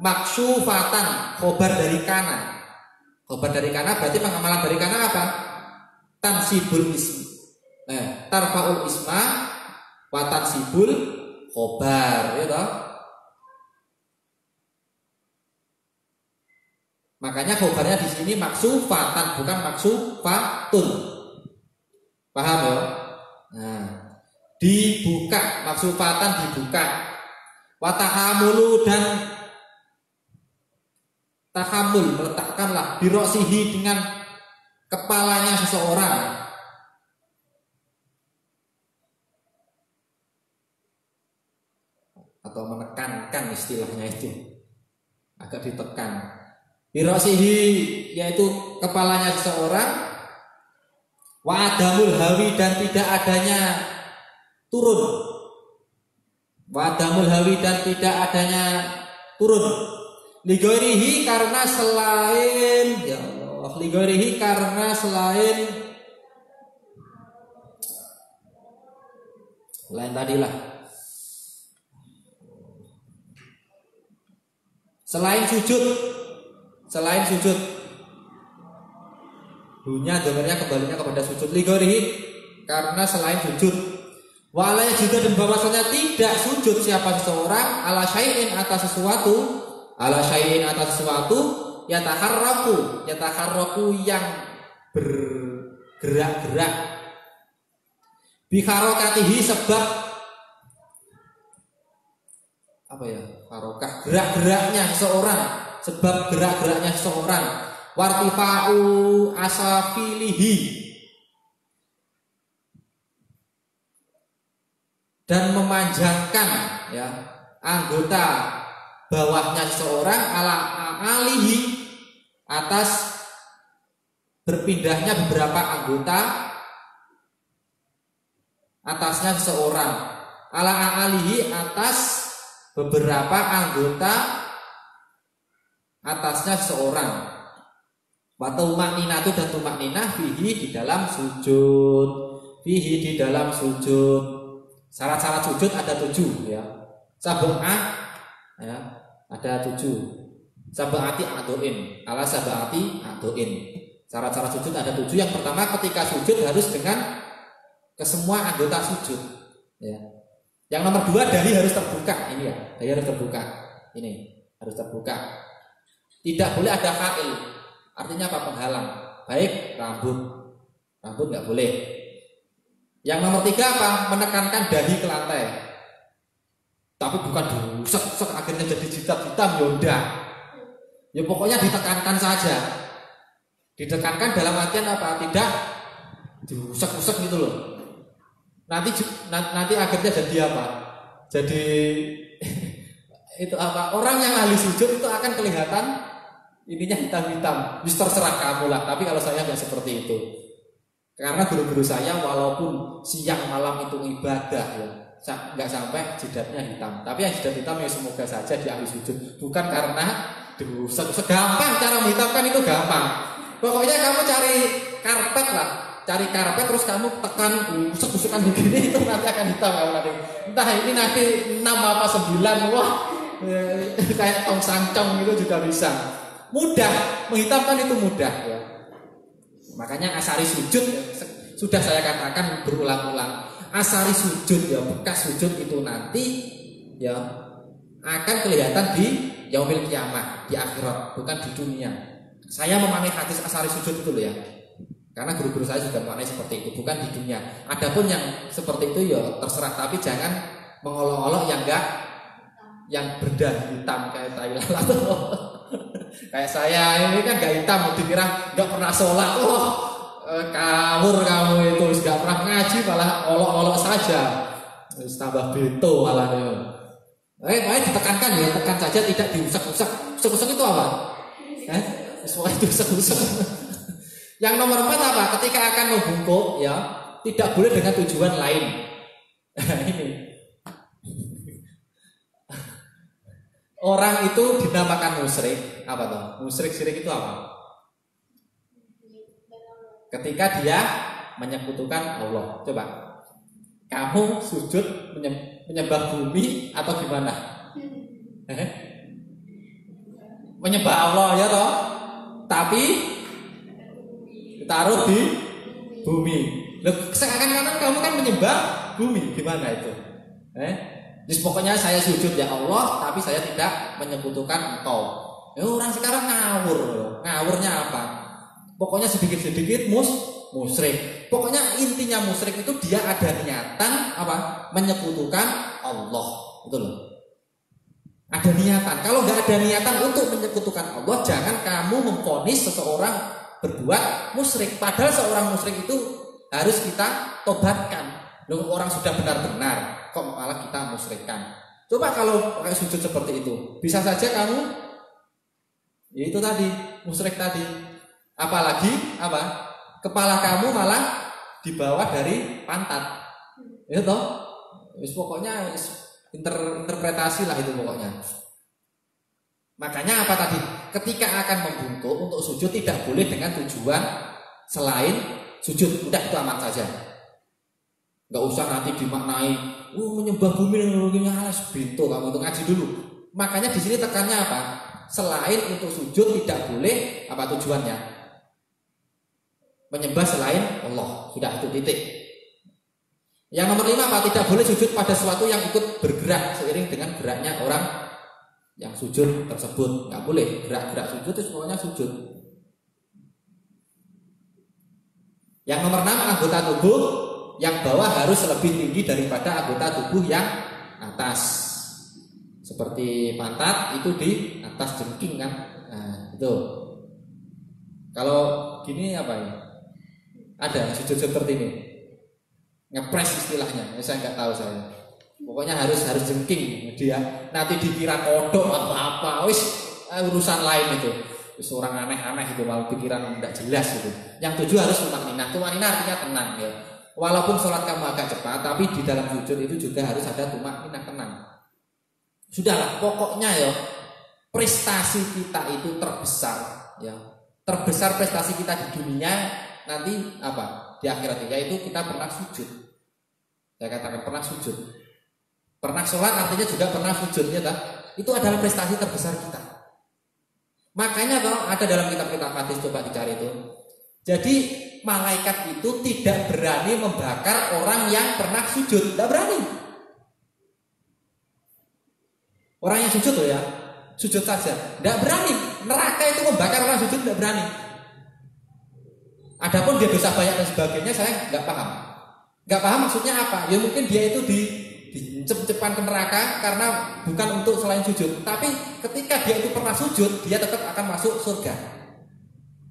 maksyufatan khobar dari kana. Khobar dari kana berarti pengamalan dari kana apa? Tansibul ismi. Tarfaul isma wa tansibul khobar, ya toh? Makanya khobarnya di sini maksufatan bukan maksufatun. Paham ya? Nah, dibuka, maksufatan dibuka. Wa tahamulu dan tahamul meletakkanlah birosihi dengan kepalanya seseorang. Atau menekankan istilahnya itu agak ditekan. Birosihi yaitu kepalanya seseorang. Wa adamul hawi dan tidak adanya turun. Wa adamul hawi dan tidak adanya turun. Ligorihi karena selain ya Allah, ligorihi karena selain tadilah. Selain sujud dunia dengarnya kembalinya kepada sujud ligorihi karena selain sujud walaya juga dan bahwasanya tidak sujud siapa seseorang ala syai'in atas sesuatu yataharraku yang bergerak-gerak biharokatihi sebab apa ya harokah gerak-geraknya seseorang sebab gerak-geraknya seseorang wartifa'u asafilihi dan memanjangkan ya anggota bawahnya seseorang ala alihi atas berpindahnya beberapa anggota atasnya seseorang ala alihi atas beberapa anggota atasnya seseorang. Wa tumakninatu dan tumakninah fihi di dalam sujud. Fihi di dalam sujud. Syarat-syarat sujud ada 7 ya. Sab'ah ya, ada 7. Sab'ati adoin. Ala sab'ati adoin. Syarat-syarat sujud ada 7. Yang pertama ketika sujud harus dengan kesemua anggota sujud ya. Yang nomor 2 dahi harus terbuka. Ini ya, dahi harus terbuka. Ini harus terbuka. Tidak boleh ada fa'il. Artinya apa? Penghalang. Baik rambut nggak boleh. Yang nomor 3 apa? Menekankan dahi ke lantai. Tapi bukan diusek-usek akhirnya jadi jidat hitam ya udah. Ya pokoknya ditekankan saja. Ditekankan dalam artian apa? Tidak diusek-usek gitu loh. Nanti akhirnya jadi apa? Jadi itu apa? Orang yang ahli sujud itu akan kelihatan ininya hitam-hitam. Terserah kamu lah. Tapi kalau saya nggak seperti itu. Karena guru-guru saya walaupun siang malam itu ibadah ya, nggak sampai jidatnya hitam. Tapi yang jidat hitam ya semoga saja di ahli sujud. Bukan karena segampang cara menghitamkan itu gampang. Pokoknya kamu cari karpet lah. Cari karpet terus kamu tekan usuk-usukan begini itu nanti akan hitam kamu nanti. Entah ini nanti 6 apa 9 wah kayak tong sancong itu juga bisa. Mudah menghitamkan itu mudah ya. Makanya asari sujud ya, sudah saya katakan berulang-ulang. Asari sujud ya bekas sujud itu nanti ya akan kelihatan di yaumil kiamah di akhirat bukan di dunia. Saya memahami hadis asari sujud itu loh ya. Karena guru-guru saya juga maknanya seperti itu, bukan di dunia. Adapun yang seperti itu ya terserah, tapi jangan mengolok-olok yang berdah hitam kayak Thailand atau kayak saya ini kan gak hitam, dikira gak pernah sholat. Kawur kamu itu gak pernah ngaji malah olok-olok saja. Tambah beto malah. Makanya ditekankan ya, tekan saja tidak diusak-usak. Usak-usak itu apa? Semua itu usak-usak. Yang nomor 4 apa? Ketika akan membungkuk ya, tidak boleh dengan tujuan lain. Ini. Orang itu dinamakan musyrik. Apa toh? Musyrik syirik itu apa? Ketika dia menyekutukan Allah. Coba. Kamu sujud menyembah bumi atau gimana? Menyembah Allah ya toh, tapi taruh di bumi. Loh, seakan-akan kamu kan menyembah bumi, gimana itu? Jadi pokoknya saya sujud ya Allah, tapi saya tidak menyekutukan Engkau. Orang sekarang ngawur, ngawurnya apa? Pokoknya sedikit-sedikit musyrik. Pokoknya intinya musyrik itu dia ada niatan apa? Menyekutukan Allah, betul loh. Ada niatan. Kalau nggak ada niatan untuk menyekutukan Allah, jangan kamu memvonis seseorang berbuat musyrik. Padahal seorang musyrik itu harus kita tobatkan. Loh, orang sudah benar-benar, kok malah kita musyrikkan? Coba kalau pakai sujud seperti itu, bisa saja kamu, ya itu tadi musyrik tadi. Apalagi apa? Kepala kamu malah di bawah dari pantat. Ya toh? Pokoknya interpretasi lah itu pokoknya. Makanya apa tadi? Ketika akan membungkuk untuk sujud tidak boleh dengan tujuan selain sujud. Udah itu aman saja. Enggak usah nanti dimaknai, menyembah bumi alas bintu kamu untuk ngaji dulu. Makanya di sini tekannya apa? Selain untuk sujud tidak boleh apa tujuannya? Menyembah selain Allah. Sudah itu titik. Yang nomor 5 apa? Tidak boleh sujud pada sesuatu yang ikut bergerak seiring dengan geraknya orang yang sujud tersebut. Nggak boleh gerak-gerak sujud itu semuanya sujud. Yang nomor 6 anggota tubuh yang bawah harus lebih tinggi daripada anggota tubuh yang atas. Seperti pantat itu di atas jengking kan. Nah, itu. Kalau gini apa ya? Ada sujud seperti ini, ngepres istilahnya, saya nggak tahu saya. Pokoknya harus jengking dia. Nanti dikira kodok atau apa, wis urusan lain itu. Wis orang aneh-aneh itu, malah pikiran nggak jelas itu. Yang 7 harus tumaninah. Tumaninah artinya tenang ya. Walaupun sholat kamu agak cepat, tapi di dalam sujud itu juga harus ada tumaninah, tenang. Sudahlah, pokoknya ya prestasi kita itu terbesar ya. Terbesar prestasi kita di dunia nanti apa? Di akhirat yaitu kita pernah sujud. Saya katakan pernah sujud. Pernah sholat artinya juga pernah sujud ya tak? Itu adalah prestasi terbesar kita. Makanya toh ada dalam kitab-kitab hadis, coba dicari itu. Jadi malaikat itu tidak berani membakar orang yang pernah sujud, tidak berani. Orang yang sujud loh ya, sujud saja, tidak berani. Neraka itu membakar orang sujud tidak berani. Adapun dia dosa banyak dan sebagainya saya nggak paham. Nggak paham maksudnya apa? Ya mungkin dia itu dicep-cepan ke neraka karena bukan untuk selain sujud. Tapi ketika dia itu pernah sujud, dia tetap akan masuk surga.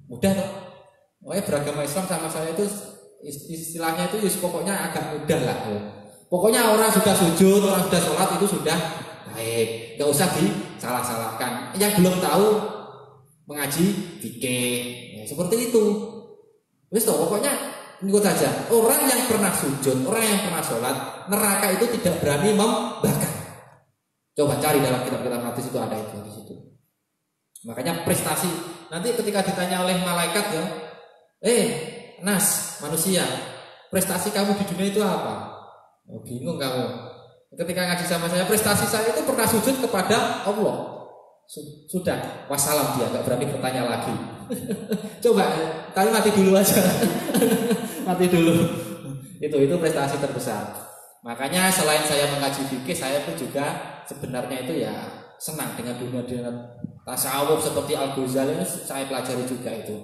Mudah toh? Pokoknya beragama Islam sama saya itu istilahnya itu pokoknya agak mudah lah. Pokoknya orang sudah sujud, orang sudah sholat itu sudah baik. Nggak usah disalah-salahkan. Yang belum tahu mengaji fikih, ya, seperti itu. Wis toh, pokoknya ikut saja. Orang yang pernah sujud, orang yang pernah sholat, neraka itu tidak berani membakar. Coba cari dalam kitab-kitab hadis itu ada itu di situ. Makanya prestasi nanti ketika ditanya oleh malaikat ya, Nas manusia, prestasi kamu di dunia itu apa? Oh, bingung kamu. Ketika ngaji sama saya, prestasi saya itu pernah sujud kepada Allah. Sudah, wassalam dia, gak berani bertanya lagi. Coba, kalian mati dulu aja. Mati dulu. Itu prestasi terbesar. Makanya selain saya mengaji fikih, saya pun juga sebenarnya itu ya senang dengan dunia tasawuf seperti Al-Ghazali ini saya pelajari juga itu.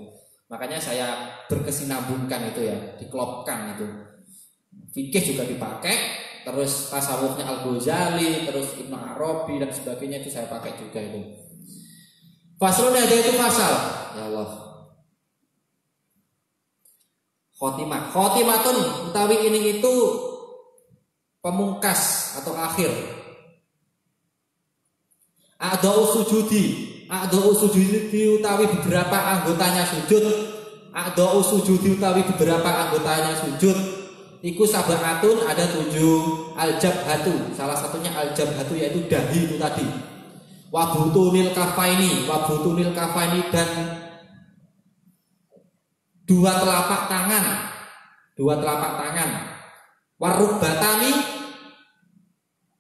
Makanya saya berkesinambungkan itu ya, diklopkan itu. Fikih juga dipakai, terus tasawufnya Al-Ghazali, terus Ibnu Arabi dan sebagainya itu saya pakai juga itu. Faslun ada itu pasal. Ya Allah. Khotimah. Khotimatun utawi ini itu pemungkas atau akhir. A'dha'u sujudi utawi beberapa anggotanya sujud. A'dha'u sujudi utawi beberapa anggotanya sujud. Iku sab'atun, ada 7. Al-jabhatu, salah satunya al-jabhatu yaitu dahi itu tadi. Wabutunil kafaini dan 2 telapak tangan. Warubbatani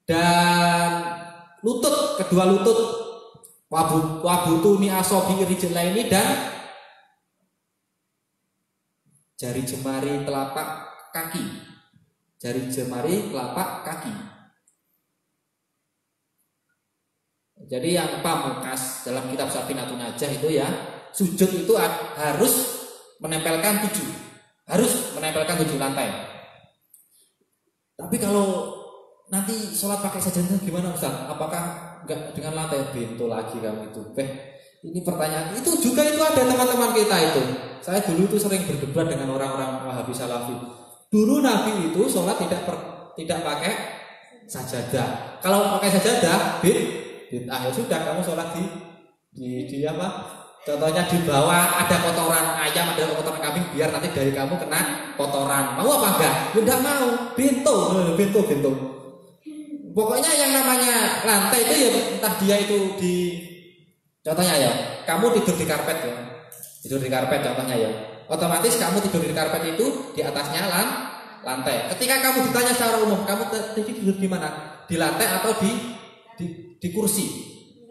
dan lutut, kedua lutut. Wabutuni asobi rijlaini dan jari jemari telapak kaki. Jadi yang pamungkas dalam kitab Safinatun Najah itu ya, sujud itu harus menempelkan 7 lantai. Tapi kalau nanti sholat pakai sajadah gimana Ustaz? Apakah enggak dengan lantai? Bintu lagi kamu itu. Ini pertanyaan itu juga itu ada teman-teman kita itu. Saya dulu itu sering berdebat dengan orang-orang Wahabi Salafi. Dulu Nabi itu sholat tidak pakai sajadah. Kalau pakai sajadah, bid'ah ya sudah, kamu sholat di apa? Contohnya di bawah ada kotoran ayam, ada kotoran kambing, biar nanti dari kamu kena kotoran. Mau apa enggak? Ya enggak mau. Bintu. Pokoknya yang namanya lantai itu ya entah dia itu di, contohnya ya, kamu tidur di karpet ya. Tidur di karpet contohnya ya. Otomatis kamu tidur di karpet itu di atasnya lantai. Ketika kamu ditanya secara umum, kamu tidur di mana? Di lantai atau di kursi?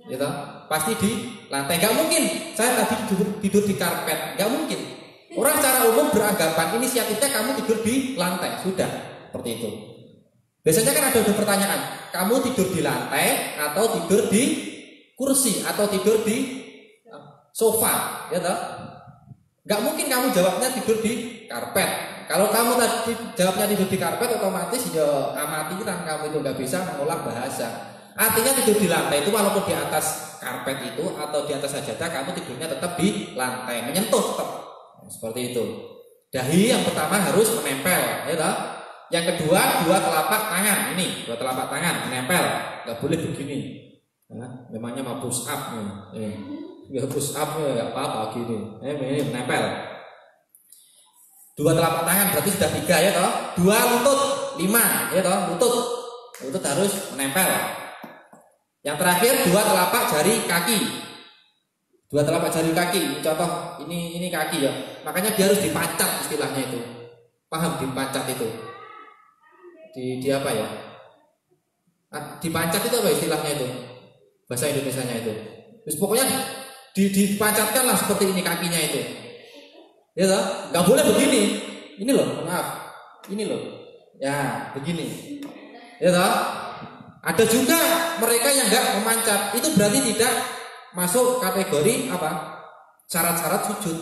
Gitu. Pasti di lantai. Gak mungkin saya tadi tidur di karpet. Gak mungkin. Orang secara umum beranggapan inisiatifnya kamu tidur di lantai. Sudah, seperti itu. Biasanya kan ada pertanyaan, kamu tidur di lantai atau tidur di kursi atau tidur di sofa, ya toh? Gak mungkin kamu jawabnya tidur di karpet. Kalau kamu tadi jawabnya tidur di karpet, otomatis ya amatiran kamu itu gak bisa mengolah bahasa. Artinya tidur di lantai itu walaupun di atas karpet itu atau di atas sajadah, kamu tidurnya tetap di lantai, menyentuh tetap. Seperti itu. Dahi yang pertama harus menempel, ya toh? Yang kedua 2 telapak tangan. Ini 2 telapak tangan menempel, gak boleh begini. Nah, memangnya mau push up nih. Ya push up ya enggak apa-apa gini. Ini menempel. 2 telapak tangan berarti sudah 3 ya toh. 2 lutut 5 ya toh, lutut harus menempel. Yang terakhir 2 telapak jari kaki. 2 telapak jari kaki. Contoh ini kaki ya. Makanya dia harus dipancat istilahnya itu. Paham dipancat itu? Di apa ya? Dipancat itu apa istilahnya itu? Bahasa Indonesianya itu. Terus pokoknya dipancatkan lah seperti ini kakinya itu. Ya toh? Enggak boleh begini. Ini loh, maaf. Ini loh. Ya, begini. Ya toh? Ada juga mereka yang enggak memancat. Itu berarti tidak masuk kategori apa? Syarat-syarat sujud.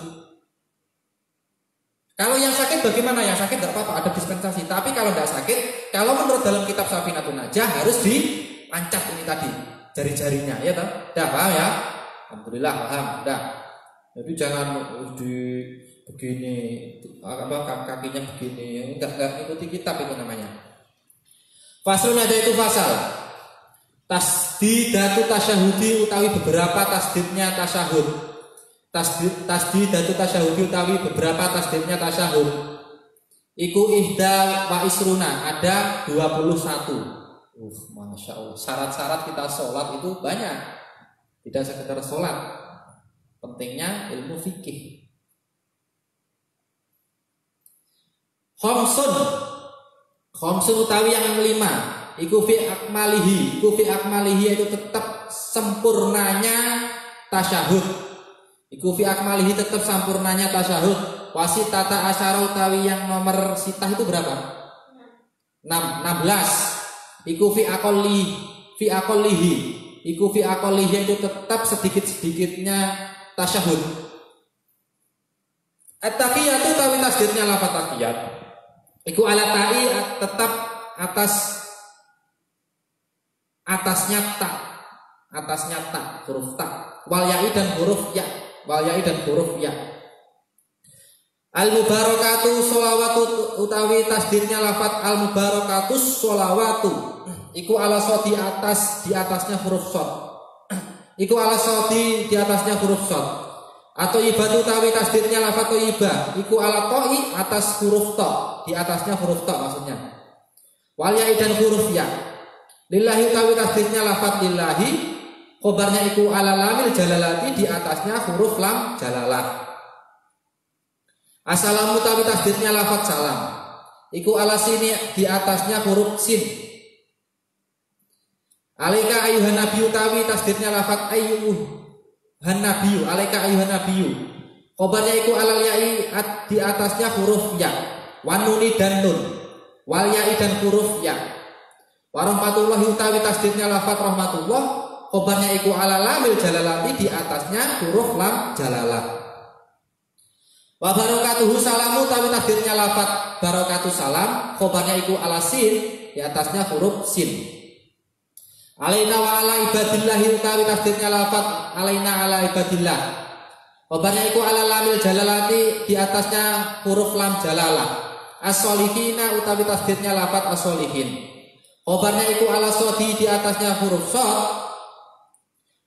Kalau yang sakit bagaimana? Yang sakit enggak apa-apa, ada dispensasi. Tapi kalau enggak sakit, kalau menurut dalam kitab Safinatun Najah harus dipancat ini tadi, jari-jarinya, ya toh? Dah paham ya? Alhamdulillah paham, dah. Jadi jangan di begini, apa kakinya begini, enggak ikuti kitab itu namanya. Faslun ada itu fasal. Tasdidatu tasyahudi utawi beberapa tasdidnya tasyahud. Tasdidatu tasyahudi utawi beberapa tasdidnya tasyahud. Iku ihda wa isruna, ada 21. Masya Allah. Syarat-syarat kita sholat itu banyak. Tidak sekedar sholat. Pentingnya ilmu fikih. Khomsun utawi yang 5. Iku fi akmalihi itu tetap sempurnanya tasyahud. Iku fi akmalihi tetap sempurnanya tasyahud. Wasitata asyara utawi yang nomor sitah itu berapa? 16. Iku fi aqallihi. Iku fi aqallihi itu tetap sedikit-sedikitnya tasyahud. At-taqiyatu utawi tasdidnya lafaz taqiyat. Iku ala ta'i tetap atasnya tak huruf tak. Wal ya'i dan huruf ya. Al mubarakatu sholawatu utawi tasdidnya lafat al mubarakatus sholawatu iku ala sodi di atasnya huruf sod. Iku ala sodi di atasnya huruf sod. Atau ibatu utawi tasdidnya lafat iba iku ala to'i atas huruf to, di atasnya huruf to maksudnya. Wal ya'i dan huruf ya. Lillahi utawi tasdidnya lafat lillahi khobarnya iku ala lamil jalalati di atasnya huruf lam jalalah. Assalamu utawi tasdidnya lafat salam iku ala sini di atasnya huruf sin. Alaika ayuhan nabiyu utawi tasdidnya lafat ayyuhan nabiyu, alaika ayuhan nabiyu khobarnya iku alal ya'i di atasnya huruf ya, wanuni dan nun, wal ya'i dan huruf ya. Warahmatullahi utawi tasdidnya lafat rahmatullah khobarnya iku ala lamil jalalati di atasnya huruf lam jalalah. Wa barakatuhu salamu utawi tasdidnya lafat barakatuh salam khobarnya iku ala sin di atasnya huruf sin. Alaina wa ala ibadillahi utawi tasdidnya lafat alaina ala ibadillah khobarnya iku ala lamil jalalati di atasnya huruf lam jalalah. As-solihina utawi tasdidnya lafat as-solihin khobarnya iku ala sodi di atasnya huruf sod.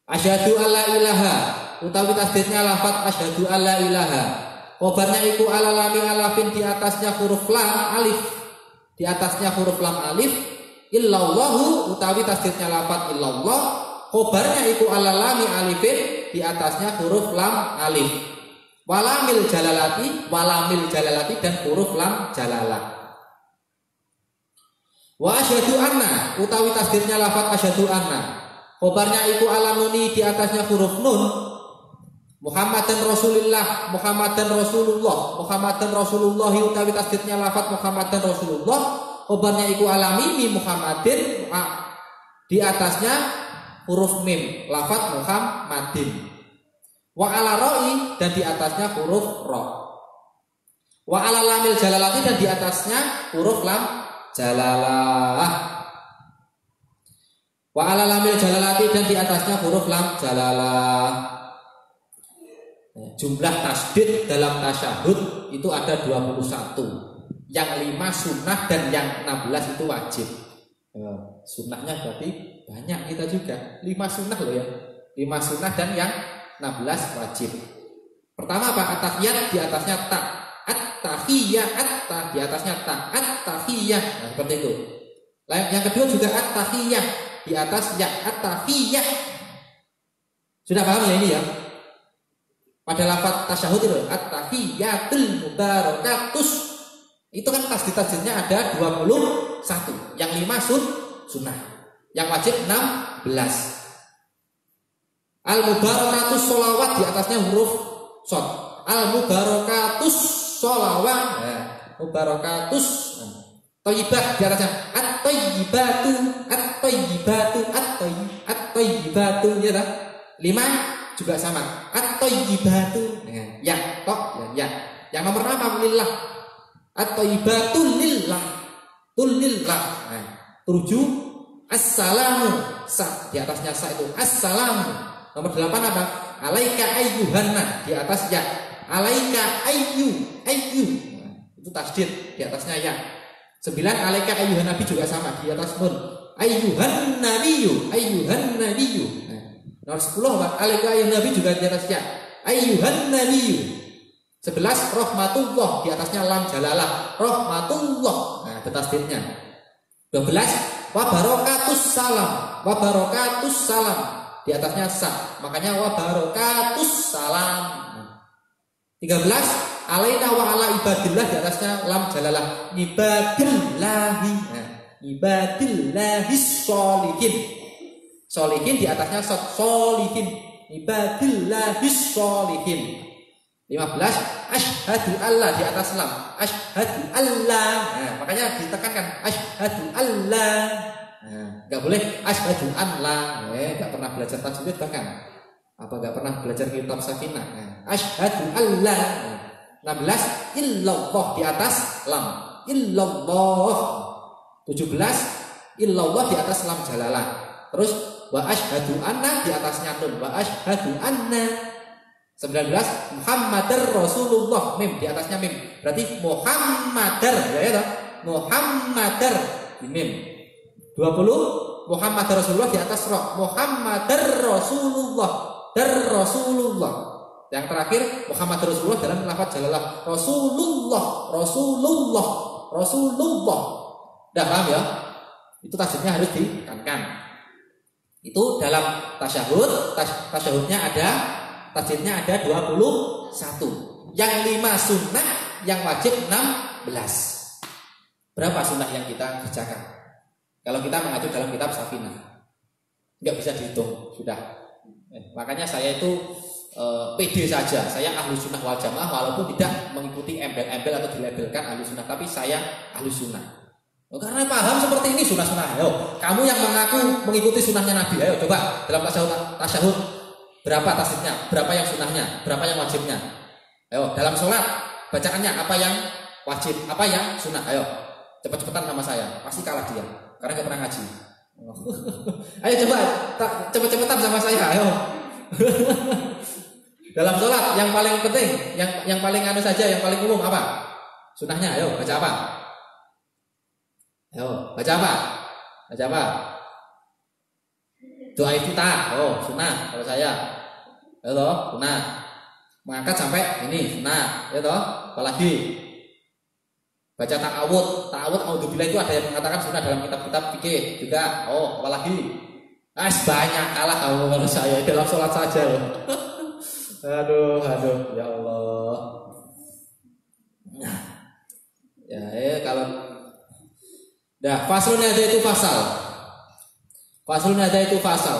Asyhadu alla ilaha utawi tasdidnya lafat asyhadu alla ilaha khobarnya iku ala lamil alafin di atasnya huruf lam alif, di atasnya huruf lam alif. Illallahu utawi tasdidnya lafat illallah khobarnya iku ala lami alifin di atasnya huruf lam alif. Walamil jalalati dan huruf lam jalalah. Wa asyhadu anna utawi tasdidnya lafat asyhadu anna khobarnya iku ala nuni di atasnya huruf nun. Muhammadan Rasulullah utawi tasdidnya lafat Muhammadan Rasulullah khobarnya iku ala mimi Muhammadin di atasnya huruf mim lafat Muhammadin. Wa ala ro'i dan di atasnya huruf ro. Wa ala lamil jalalati dan di atasnya huruf lam jalalah. Wa ala lamil jalalati dan di atasnya huruf lam jalalah. Jumlah tasdid dalam tasyahud itu ada 21. Yang 5 sunnah dan yang 16 itu wajib. Sunnahnya berarti banyak kita juga. 5 sunnah loh ya. 5 sunnah dan yang 16 wajib. Pertama apa? At-tahiyat di atasnya ta. At-tahiyah di atasnya ta. At-tahiyah. Nah, seperti itu. Yang kedua juga at-tahiyah di atas ya. At-tahiyah. Sudah paham ya ini ya? Pada lafaz tasyahud itu at-tahiyatul mubarakatus. Itu kan tasdid-tasdidnya ada 21. Yang 5 sunnah. Yang wajib 16. Al-mubarakatus sholawat di atasnya huruf shod. Al-mubarakatus sholawat. Mubarakatus. Thayyibah di atasnya at-thayyibatu. At-thayyibatu ya dah. 5 juga sama. At-thayyibatu. Ya, tok ya. Yang nomor 6 lillah. At-thayyibatul lillah. Nah, 7 assalamu sa di atasnya sa itu assalamu. Nomor 8 apa? Alaika ayyuhanna di atas ya. Alaika ayyu. Nah, itu tasdid di atasnya ya. 9 alaika ayyuhan nabi juga sama di atas nun. Ayyuhan nabiyyu. Nah, nomor 10 apa? Alaika ayyuhan nabi juga di atas ya. Ayyuhan nabiyyu. 11 rahmatullah di atasnya lam jalalah rahmatullah. Nah, itu tasdidnya. 12 wabarakatus salam di atasnya sa. Makanya wabarakatus salam. 13 alaina wa ala ibadillah di atasnya lam jalalah ibadillahi. Nah, ibadillahis sholihin. Sholihin di atasnya sholihin. Ibadillahis sholihin. 15 asyhadu alla di atas lam. Asyhadu alla. Nah, makanya ditekankan asyhadu alla. Nah, enggak boleh asyhadu alla. Enggak pernah belajar tajwid bahkan. Apa enggak pernah belajar kitab Safinah. Nah, asyhadu alla. 16 illallah di atas lam. Illallah. 17 illallah di atas lam jalalah. Terus wa asyhadu anna di atasnya nun. Wa asyhadu anna. 19 Muhammadar Rasulullah, mim di atasnya mim. Berarti Muhammadar, ya ya. Muhammadar di mim. 20 Muhammadar Rasulullah di atas ra. Muhammadar Rasulullah, dar Rasulullah. Yang terakhir Muhammad Rasulullah dalam lafaz jalalah. Rasulullah, Rasulullah, Rasulullah. Dah paham ya? Itu tasydidnya harus ditekankan. Itu dalam tasyahud, tasyahudnya ada tasydidnya ada 21. Yang 5 sunnah, yang wajib 16. Berapa sunnah yang kita kerjakan? Kalau kita mengacu dalam kitab Safinah, nggak bisa dihitung sudah. Makanya saya itu pede saja. Saya ahlu sunnah wal jamaah walaupun tidak mengikuti embel-embel atau dilabelkan ahlu sunnah, tapi saya ahlu sunnah. Karena paham seperti ini sunnah-sunnah. Ayo, kamu yang mengaku mengikuti sunnahnya Nabi, ayo coba dalam tasyahud berapa tasydidnya, berapa yang sunnahnya, berapa yang wajibnya. Ayo dalam sholat bacaannya apa yang wajib, apa yang sunnah. Ayo cepat-cepatan sama saya, pasti kalah dia karena nggak pernah ngaji. Ayo coba cepet-cepetan sama saya, ayo. Dalam sholat yang paling penting, yang paling anu saja, yang paling umum apa? Sunnahnya, ayo baca apa? Ayo baca apa? Baca apa? Doa iftitah, oh sunnah kalau saya. Ya toh, sunnah. Mengangkat sampai ini sunnah, ya toh. Apalagi baca ta'awud, a'udzubillah itu ada yang mengatakan sunnah dalam kitab-kitab fikih juga. Oh, apalagi banyak kalah kamu kalau saya dalam sholat saja loh. Aduh, ya Allah. Nah, ya kalau faslun ada itu fasal. Faslun ada itu fasal.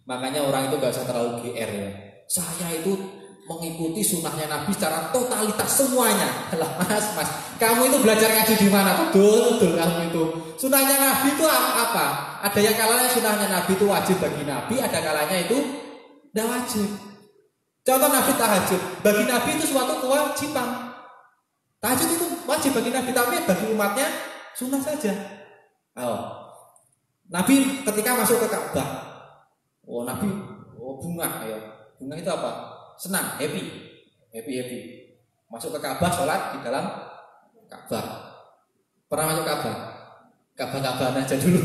Makanya orang itu gak usah terlalu GR ya. Saya itu mengikuti sunnahnya Nabi secara totalitas semuanya. Lah mas, kamu itu belajar ngaji di mana? Betul kamu itu. Sunnahnya Nabi itu apa? Ada yang kalanya sunnahnya Nabi itu wajib bagi Nabi, ada kalanya itu tidak wajib. Contoh Nabi tahajud, bagi Nabi itu suatu kewajiban. Tahajud itu wajib bagi Nabi, tapi bagi umatnya sunnah saja. Nabi ketika masuk ke Ka'bah, Nabi bunga ya. Bunga itu apa? Senang, happy. Masuk ke Ka'bah, sholat di dalam Ka'bah. Pernah masuk Ka'bah? Ka'bah-Ka'bahan aja dulu.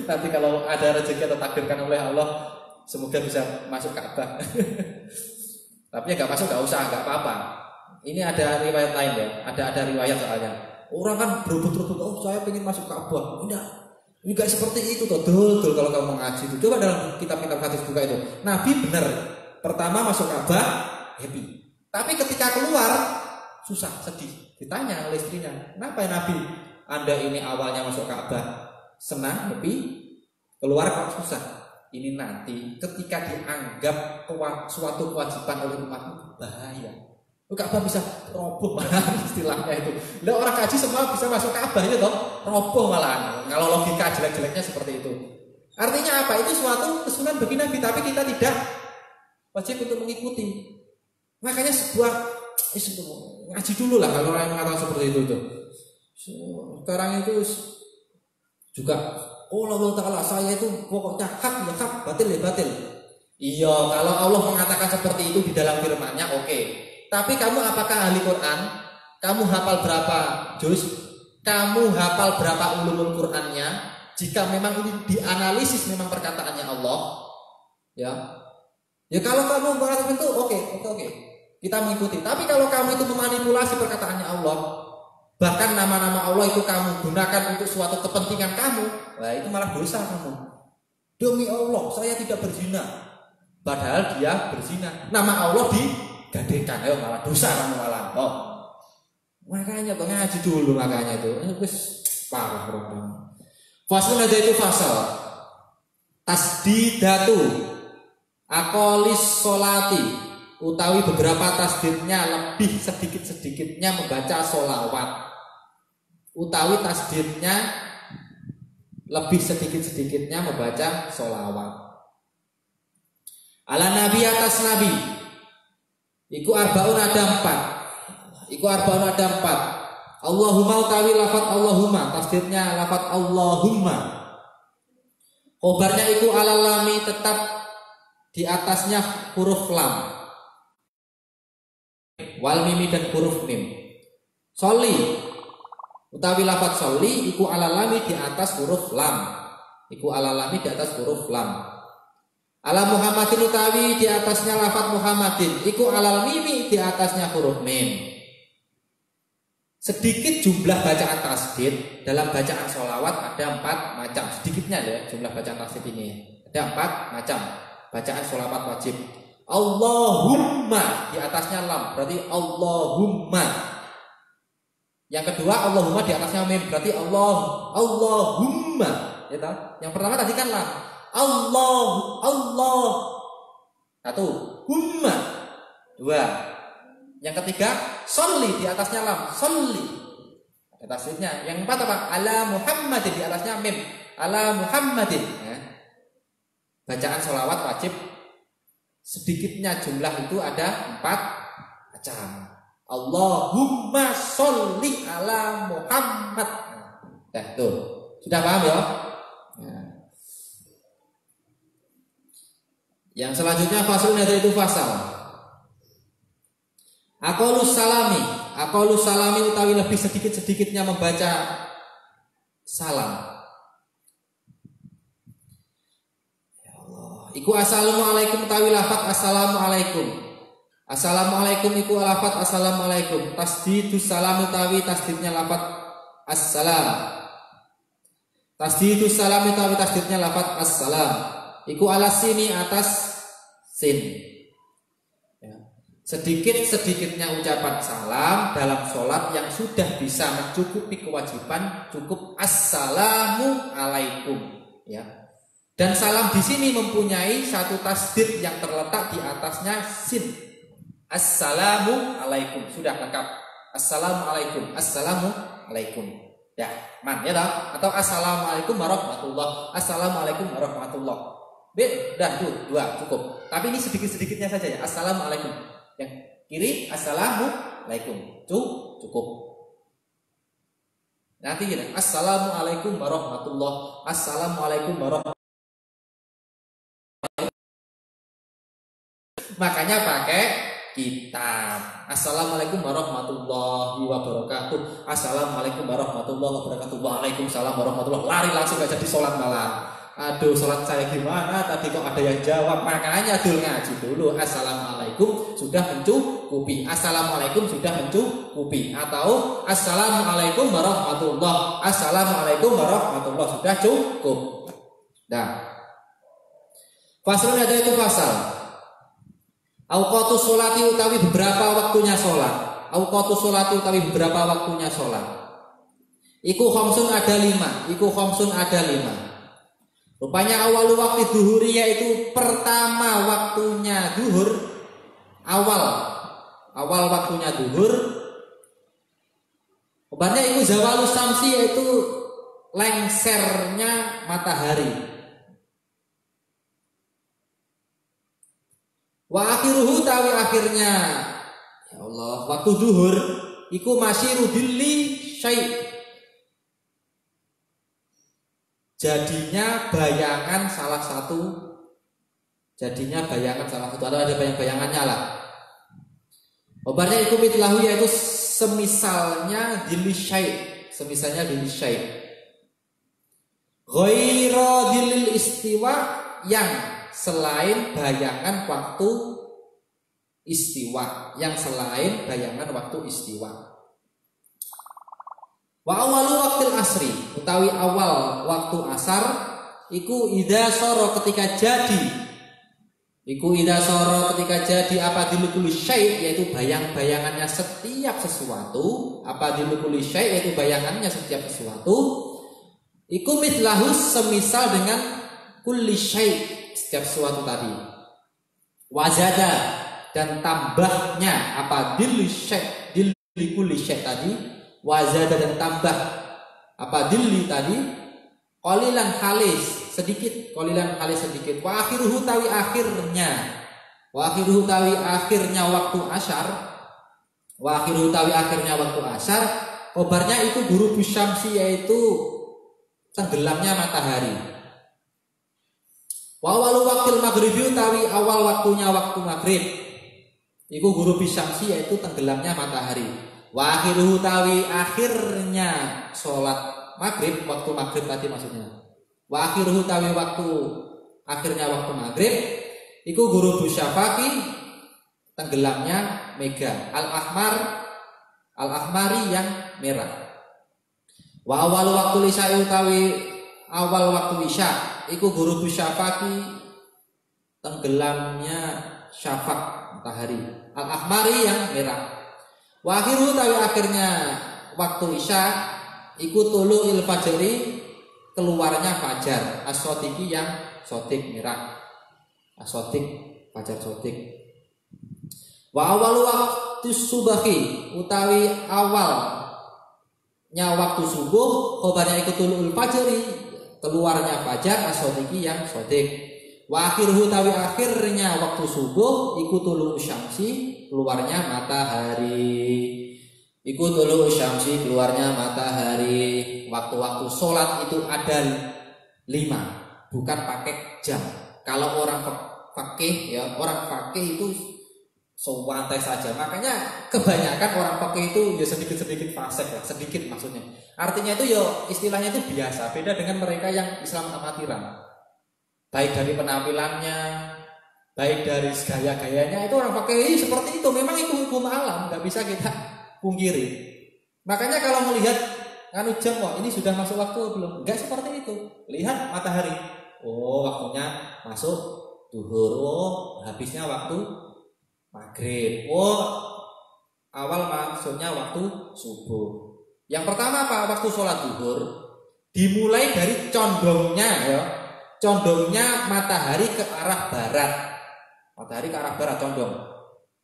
Nanti kalau ada rezeki atau takdirkan oleh Allah, semoga bisa masuk Ka'bah. Tapi ya nggak masuk nggak usah, nggak apa-apa. Ini ada riwayat lain ya, ada riwayat soalnya. Orang kan berebut-rebut, saya pengen masuk Ka'bah. Ini gak seperti itu tuh, dul kalau kamu mengaji itu. Coba dalam kitab-kitab hadis juga itu. Nabi benar, pertama masuk Ka'bah happy. Tapi ketika keluar susah, sedih. Ditanya oleh istrinya, kenapa ya Nabi? Anda ini awalnya masuk Ka'bah senang, happy, keluar kok susah. Ini nanti ketika dianggap suatu kewajiban oleh umatmu bahaya. Ka'bah bisa roboh malah istilahnya itu. Lah orang kaji semua bisa masuk Ka'bah itu toh, roboh malah. Kalau logika jelek-jeleknya seperti itu. Artinya apa? Itu suatu kesunahan bagi Nabi, tapi kita tidak wajib untuk mengikuti. Makanya sebuah ngaji dulu lah kalau orang yang mengatakan seperti itu tuh. Sekarang itu juga Allah Ta'ala saya itu pokoknya hak ya hak, batil ya batil. Iya, kalau Allah mengatakan seperti itu di dalam firman-Nya oke. Tapi kamu apakah ahli Quran? Kamu hafal berapa juz? Kamu hafal berapa ulumul Qurannya? Jika memang ini dianalisis memang perkataannya Allah, ya kalau kamu mengatakan itu oke. Kita mengikuti. Tapi kalau kamu itu memanipulasi perkataannya Allah, bahkan nama-nama Allah itu kamu gunakan untuk suatu kepentingan kamu, nah itu malah dosa kamu. Demi Allah, saya tidak berzina. Padahal dia berzina. Nama Allah digadekan, ayo malah dosa kamu malah. Makanya tuh ngaji dulu makanya itu. Wis parah orang. Faslun ada itu fasal. Tasdidatu aqolis sholati, utawi beberapa tasdidnya lebih sedikit-sedikitnya membaca sholawat, utawi tasdidnya lebih sedikit-sedikitnya membaca sholawat. Ala nabi atas nabi iku arbaun ada 4. Allahumma utawi lafaz Allahumma, tasdidnya lafaz Allahumma. Khobarnya iku alalami tetap di atasnya huruf lam, wal mimi dan huruf mim. Soli utawi lafadz soli iku ala lami di atas huruf lam. Iku ala lami di atas huruf lam. Ala Muhammadin utawi di atasnya lafadz Muhammadin iku alal mimi di atasnya huruf mim. Sedikit jumlah bacaan tasdid dalam bacaan sholawat ada 4 macam. Sedikitnya ya jumlah bacaan tasdid ini. Ada 4 macam bacaan sholawat wajib. Allahumma di atasnya lam berarti Allahumma. Yang kedua Allahumma di atasnya mim berarti Allahumma. Ya tahu? Yang pertama tadi kan lam. Allah. Satu, humma. 2. Yang ketiga, sholli di atasnya lam, sholli. Ada tasdidnya. Yang 4 apa? Ala Muhammadin di atasnya mim. Ala Muhammadin. Ya. Bacaan sholawat wajib sedikitnya jumlah itu ada 4 macam. Allahumma sholli ala Muhammad. Nah, tuh. Sudah paham ya? Nah. Yang selanjutnya fasul itu fasal. Aqalus salami utawi lebih sedikit-sedikitnya membaca salam. Ya Allah. Iku assalamualaikum utawi lafadz assalamualaikum. Assalamualaikum iku lafadz assalamualaikum. Tasdidus salam utawi tasdidnya lafadz assalam. Tasdidus salam utawi tasdidnya lafadz assalam. Iku ala sini atas sin. Sedikit-sedikitnya ucapan salam dalam sholat yang sudah bisa mencukupi kewajiban cukup assalamu alaikum, ya. Dan salam di sini mempunyai satu tasdid yang terletak di atasnya sin. Assalamu alaikum sudah lengkap. Assalamu alaikum, assalamu alaikum. Ya, man ya dah. Atau assalamualaikum warahmatullah, assalamualaikum warahmatullah. Dah tuh 2 cukup. Tapi ini sedikit-sedikitnya saja ya. Assalamualaikum. Yang kiri assalamualaikum cukup. Nanti gini, assalamualaikum warahmatullah, assalamualaikum warahmatullah. Makanya pakai kitab. Assalamualaikum warahmatullahi wabarakatuh. Assalamualaikum warahmatullahi wabarakatuh. Waalaikumsalam warahmatullahi. Lari langsung gak jadi sholat malam. Aduh, sholat saya gimana? Tadi kok ada yang jawab. Makanya dulu ngaji dulu. Assalamualaikum sudah mencukupi. Assalamualaikum sudah mencukupi. Atau assalamualaikum warahmatullah. Assalamualaikum warahmatullah sudah cukup. Nah, fasalnya ada itu fasal. Auqatus sholati utawi beberapa waktunya sholat. Auqatus sholati utawi beberapa waktunya sholat. Iku khamsun ada 5. Iku khamsun ada 5. Rupanya awal waktu duhuri yaitu pertama waktunya duhur, awal waktunya duhur. Obatnya itu zawalus samsi yaitu lengsernya matahari. Wa akhiruhu tawi akhirnya, ya Allah, waktu duhur iku masyiru dilli syai'. Jadinya bayangan salah satu atau ada bayangannya lah. Obatnya iku mitlahu yaitu semisalnya dilli syai', Ghaira dilil istiwa yang selain bayangan waktu istiwa, Wa awalu waktil asri utawi awal waktu asar iku idza soro ketika jadi apa dilukuli syai' yaitu bayangannya setiap sesuatu, iku mitlahu semisal dengan kulli syai' setiap sesuatu tadi. Wazada dan tambahnya apa dilli kulli syai' tadi. Wazada dan tambah apa dilli tadi qalilan halis sedikit wa akhiruhu tawi akhirnya waktu asyar kabarnya itu ghurubu syamsi yaitu tenggelamnya matahari. Wa awalu waqtil maghribi utawi awal waktunya waktu maghrib. Iku guru bisyamsi yaitu tenggelamnya matahari. Wa akhiruhu utawi akhirnya sholat maghrib, waktu maghrib tadi maksudnya. Wa akhiruhu utawi waktu akhirnya waktu maghrib. Iku guru bisyafaqi tenggelamnya mega. Al-ahmari yang merah. Wa awalu waktu isya utawi awal waktu isya. Iku guru bisyafaqi tenggelamnya syafaq matahari. Al-ahmari yang merah. Wa akhiru tawi akhirnya waktu isya iku tulu'il fajri keluarnya fajar. As-sodiqi yang sodik merah. As-sodik fajar sodik. Wa awalu waktu subahi utawi awalnya waktu subuh khobarnya iku tulu'il fajri keluarnya fajar as-sodiqi yang sodik. Wa akhiruhu tawi akhirnya waktu subuh iku tulu syamsi keluarnya matahari. Iku tulu syamsi keluarnya matahari. Waktu-waktu sholat itu ada 5, bukan pakai jam. Kalau orang fakih ya, orang fakih itu santai saja. Makanya kebanyakan orang pakai itu ya sedikit-sedikit fasik lah, sedikit maksudnya. Artinya itu ya istilahnya itu biasa, beda dengan mereka yang Islam amatiran. Baik dari penampilannya, baik dari gaya-gayanya itu orang pakai seperti itu. Memang itu hukum alam, nggak bisa kita pungkiri. Makanya kalau melihat anu jam, wah ini sudah masuk waktu belum? Enggak seperti itu. Lihat matahari. Oh, waktunya masuk duhur. Oh, habisnya waktu maghrib. Oh, awal maksudnya waktu subuh. Yang pertama apa? Waktu sholat duhur dimulai dari condongnya ya. Condongnya matahari ke arah barat. Matahari ke arah barat condong.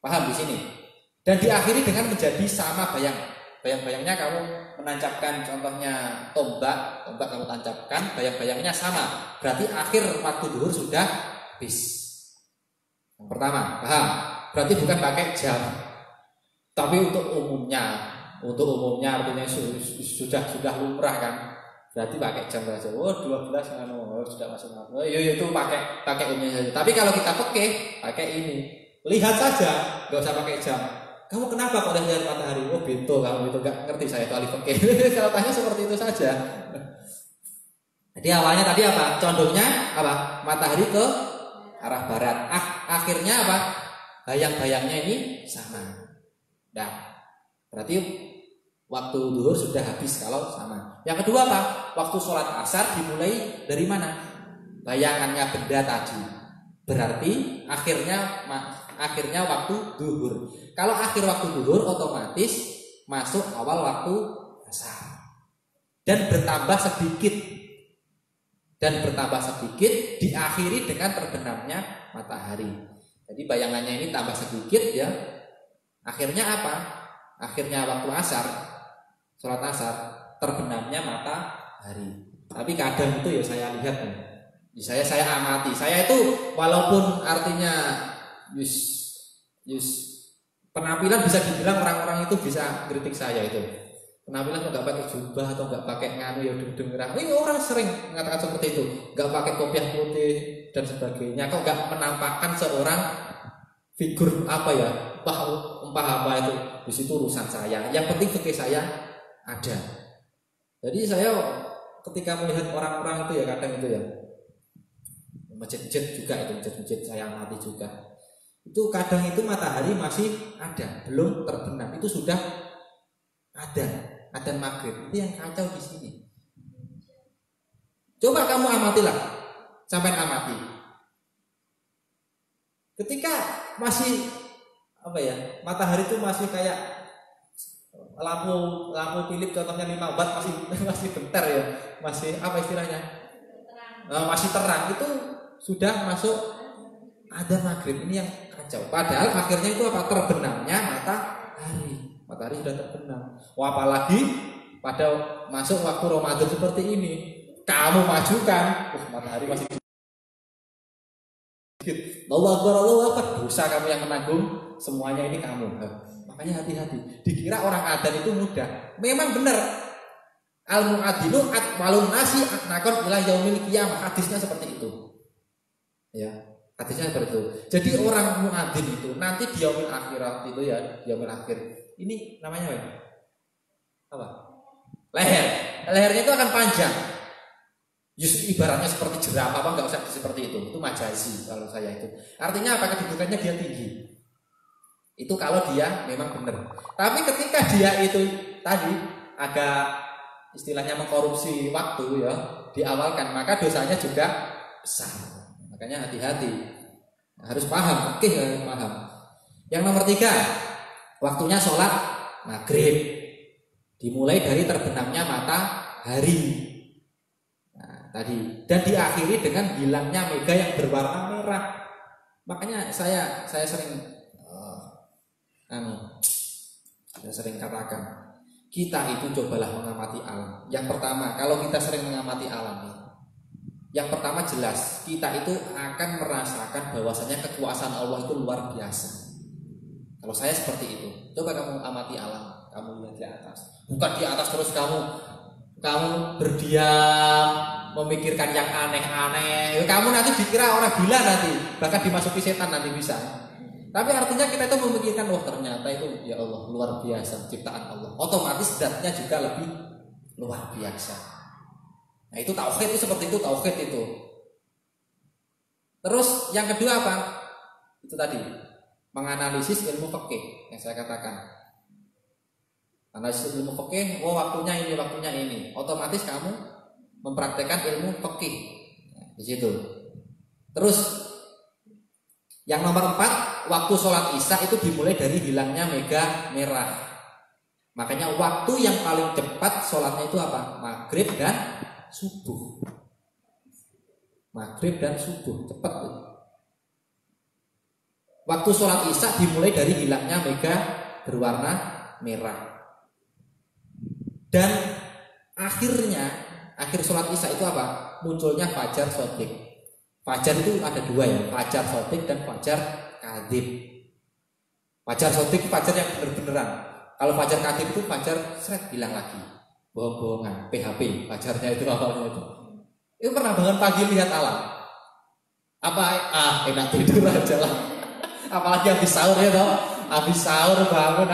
Paham di sini? Dan diakhiri dengan menjadi sama bayang. Bayang-bayangnya kamu menancapkan contohnya tombak kamu tancapkan, bayang-bayangnya sama. Berarti akhir waktu duhur sudah habis. Yang pertama, paham? Berarti bukan pakai jam. Tapi untuk umumnya artinya sudah lumrah kan. Berarti pakai jam saja. Oh, 12 sudah masuk. Oh, itu pakai umumnya saja. Tapi kalau kita pakai ini. Lihat saja, enggak usah pakai jam. Kamu kenapa kok lihat matahari? Oh, bento kamu itu enggak ngerti saya itu ahli fikih. Kalau tanya seperti itu saja. Jadi awalnya tadi apa? Condongnya apa? Matahari ke arah barat. Akhirnya apa? Bayang-bayangnya ini sama. Nah, berarti waktu duhur sudah habis kalau sama. Yang kedua apa? Waktu sholat asar dimulai dari mana? Bayangannya benda tadi. Berarti akhirnya waktu duhur. Kalau akhir waktu duhur otomatis masuk awal waktu asar. Dan bertambah sedikit diakhiri dengan terbenamnya matahari. Jadi bayangannya ini tambah sedikit ya. Akhirnya apa? Akhirnya waktu asar, sholat asar, terbenamnya matahari. Tapi kadang itu ya saya lihat nih. Saya amati. Saya itu walaupun artinya penampilan bisa dibilang orang-orang itu bisa kritik saya itu. Penampilan kok nggak pakai jubah atau nggak pakai nganu ya dengar. Ini orang sering mengatakan seperti itu. Nggak pakai kopiah putih dan sebagainya. Kok nggak menampakkan seorang figur apa ya? Empah apa itu? Di situ urusan saya. Yang penting fikih saya ada. Jadi saya ketika melihat orang-orang itu ya kadang itu ya masjid-masjid juga itu masjid-masjid saya amati juga. Itu kadang itu matahari masih ada, belum terbenam. Itu sudah adzan maghrib. Itu yang kacau di sini. Coba kamu amatilah, sampai amati. Ketika masih apa ya, matahari itu masih kayak lampu Philip contohnya 5 watt masih bentar ya, masih apa istilahnya? Masih terang itu sudah masuk adzan maghrib. Ini yang kacau. Padahal akhirnya itu apa? Terbenamnya matahari sudah terbenam. Wah, apalagi pada masuk waktu Ramadan seperti ini, kamu majukan, matahari masih sedikit. Allahu Akbar, dosa kamu yang menanggung semuanya ini kamu. Makanya hati-hati. Dikira orang adzan itu mudah. Memang benar. Al-mu'adzinu atwalun nasi atnaqon ila yaumil qiyamah. Hadisnya seperti itu. Ya, hadisnya seperti itu. Jadi orang muadzin itu nanti di yaumil akhirat itu ya, di yaumil akhir. Ini namanya apa? Leher. Lehernya itu akan panjang. Justru ibaratnya seperti jerapah, apa enggak usah seperti itu. Itu majazi kalau saya itu. Artinya apa? Kedudukannya dia tinggi. Itu kalau dia memang benar. Tapi ketika dia itu tadi agak istilahnya mengkorupsi waktu ya, diawalkan, maka dosanya juga besar. Makanya hati-hati. Harus paham, oke, harus paham. Yang nomor 3, waktunya sholat maghrib. Dimulai dari terbenamnya matahari. Nah, tadi. Dan diakhiri dengan hilangnya mega yang berwarna merah. Makanya saya sering saya sering katakan, kita itu cobalah mengamati alam. Yang pertama, kalau kita sering mengamati alam, yang pertama jelas kita itu akan merasakan bahwasanya kekuasaan Allah itu luar biasa. Kalau saya seperti itu, coba kamu amati alam, kamu lihat di atas. Bukan di atas terus kamu berdiam memikirkan yang aneh-aneh. Kamu nanti dikira orang gila nanti, bahkan dimasuki setan nanti bisa. Tapi artinya kita itu memikirkan, oh ternyata itu ya Allah luar biasa ciptaan Allah. Otomatis zatnya juga lebih luar biasa. Nah itu tauhid itu seperti itu, tauhid itu. Terus yang kedua apa? Itu tadi menganalisis ilmu fikih yang saya katakan. Analisis ilmu fikih, oh waktunya ini. Otomatis kamu mempraktekkan ilmu fikih di situ. Terus yang nomor 4, waktu sholat isya itu dimulai dari hilangnya mega merah. Makanya waktu yang paling cepat sholatnya itu apa? Maghrib dan subuh. Maghrib dan subuh, cepat. Waktu sholat isya dimulai dari hilangnya mega berwarna merah. Dan akhir sholat isya itu apa? Munculnya fajar shodiq. Fajar itu ada 2 ya, fajar shodiq dan fajar kadhib. Fajar shodiq itu fajar yang bener-beneran. Kalau fajar kadhib itu fajar seret hilang lagi, bohong-bohongan, PHP, fajarnya itu awalnya itu. Itu pernah bangun pagi lihat alam. Apa? Enak tidur aja lah. Apalagi habis sahur ya toh. Habis sahur bangun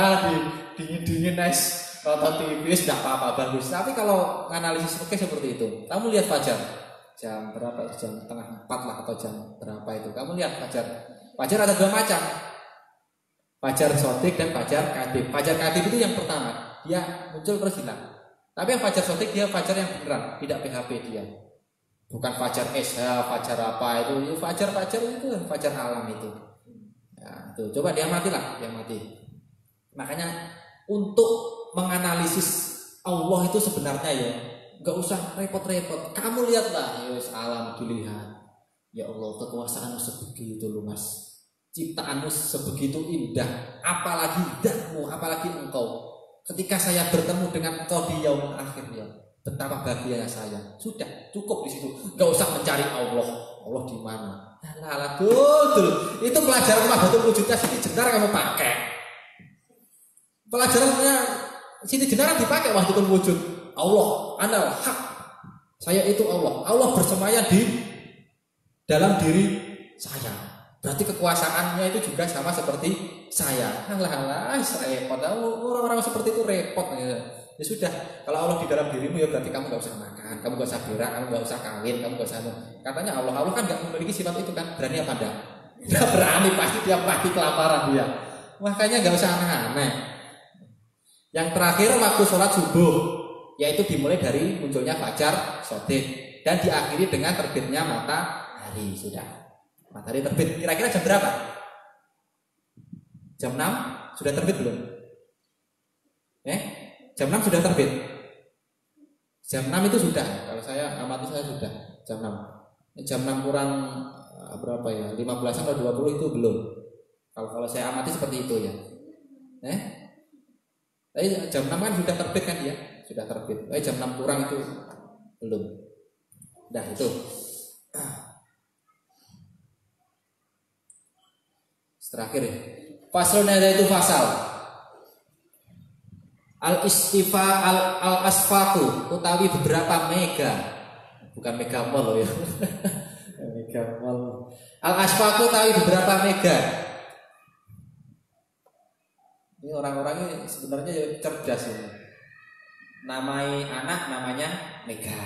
dingin-dingin es nonton TV sudah apa-apa bagus. Tapi kalau analisis fikih seperti itu, kamu lihat fajar jam berapa? Jam setengah 4 lah atau jam berapa itu? Kamu lihat fajar. Fajar ada 2 macam. Fajar shodiq dan fajar kadhib. Fajar kadhib itu yang pertama, dia muncul terus hilang. Tapi yang fajar shodiq dia fajar yang beneran, tidak PHP dia. Bukan fajar SH, fajar apa itu? Fajar itu fajar alam itu. Ya, itu coba dia matilah, dia mati. Makanya untuk menganalisis Allah itu sebenarnya ya gak usah repot-repot. Kamu lihatlah, ya alam dilihat. Ya Allah, kekuasaanmu sebegitu luas, ciptaanmu sebegitu indah. Apalagi zatmu, apalagi engkau. Ketika saya bertemu dengan engkau di yaumul akhir ya, betapa bahagianya saya. Sudah cukup di situ. Gak usah mencari Allah. Allah di mana? Lah, betul. Itu pelajaran Wahdatul Wujudnya Siti Jenar kamu pakai. Pelajarannya Siti Jenar dipakai Wahdatul Wujud. Allah, anal hak. Saya itu Allah. Allah bersemayam di dalam diri saya. Berarti kekuasaannya itu juga sama seperti saya. Alah, repot. Orang-orang seperti itu repot. Ya sudah, kalau Allah di dalam dirimu ya berarti kamu gak usah makan, kamu gak usah berak, kamu gak usah kawin, kamu gak usah. Katanya Allah kan gak memiliki sifat itu kan. Berani apa enggak? Gak berani, pasti tiap pagi kelaparan dia. Makanya gak usah aneh-aneh. Yang terakhir waktu sholat subuh, yaitu dimulai dari munculnya fajar shodiq dan diakhiri dengan terbitnya matahari. Sudah, matahari terbit kira-kira jam berapa? Jam 6 sudah terbit belum? Jam 6 sudah terbit. Jam 6 itu sudah. Kalau saya amati saya sudah jam 6. Jam 6 kurang berapa ya? 15 atau 20 itu belum. Kalau saya amati seperti itu ya. Tapi jam 6 kan sudah terbit kan dia? Sudah terbit. Jam 6 kurang itu belum. Dah itu. Terakhir ya. Faslun itu fasal. Al-istifa al-asfatu utawi beberapa mega. Bukan mega mall loh ya. Mega mall. Al-asfaku tahu beberapa mega. Ini orang-orang ini sebenarnya cerdas ini. Namai anak namanya Mega,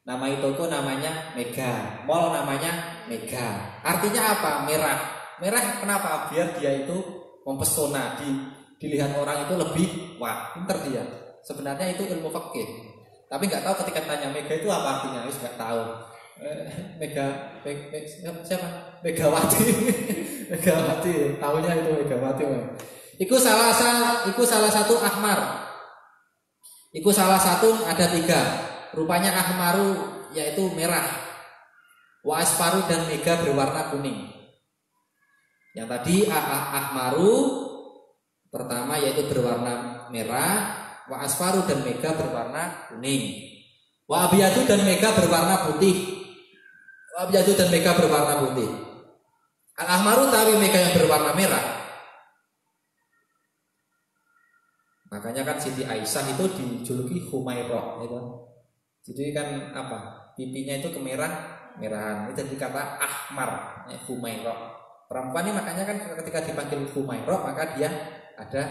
namai toko namanya Mega, mall namanya Mega. Artinya apa? Merah. Merah kenapa? Biar dia itu mempesona, dilihat orang itu lebih wah, pinter dia. Sebenarnya itu ilmu fikih. Tapi nggak tahu ketika tanya Mega itu apa artinya, wis nggak tahu. Siapa? Megawati. Megawati. Tahunya itu Megawati. Iku salah satu ahmar. Iku salah satu ada 3. Rupanya ahmaru yaitu merah. Wa asfaru dan mega berwarna kuning. Yang tadi ahmaru pertama yaitu berwarna merah, wa asfaru dan mega berwarna kuning. Wa abiyadu dan mega berwarna putih. Wa abiyadu dan mega berwarna putih. Al-ahmaru tawi mega yang berwarna merah. Makanya kan Siti Aisyah itu dijuluki Humairah, gitu. Jadi kan apa? Pipinya itu merahan. Itu jadi kata ahmar, Humairah. Perempuan ini makanya kan ketika dipanggil Humairah maka dia ada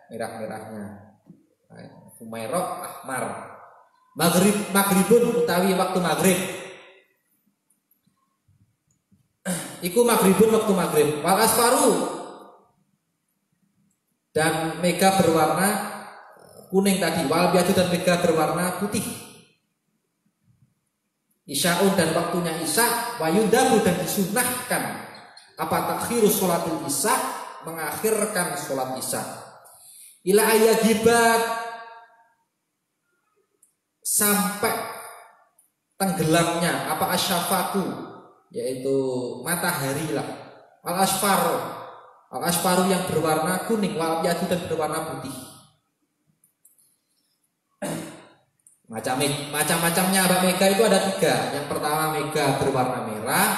merah-merahnya. Humairah ahmar. Maghribun utawi waktu maghrib. Iku maghribun waktu maghrib. Wal asfaru dan mega berwarna kuning tadi, wal biadu dan mega berwarna putih. Isya'un dan waktunya isya, wayudabu dan disunahkan apa takhirus sholatul isya, mengakhirkan sholat isya. Ila ayagibat sampai tenggelamnya apa asyafaku, yaitu matahari lah. Al asfaru yang berwarna kuning, wal biadu dan berwarna putih. Macam-macamnya Mbak Mega itu ada 3. Yang pertama mega berwarna merah,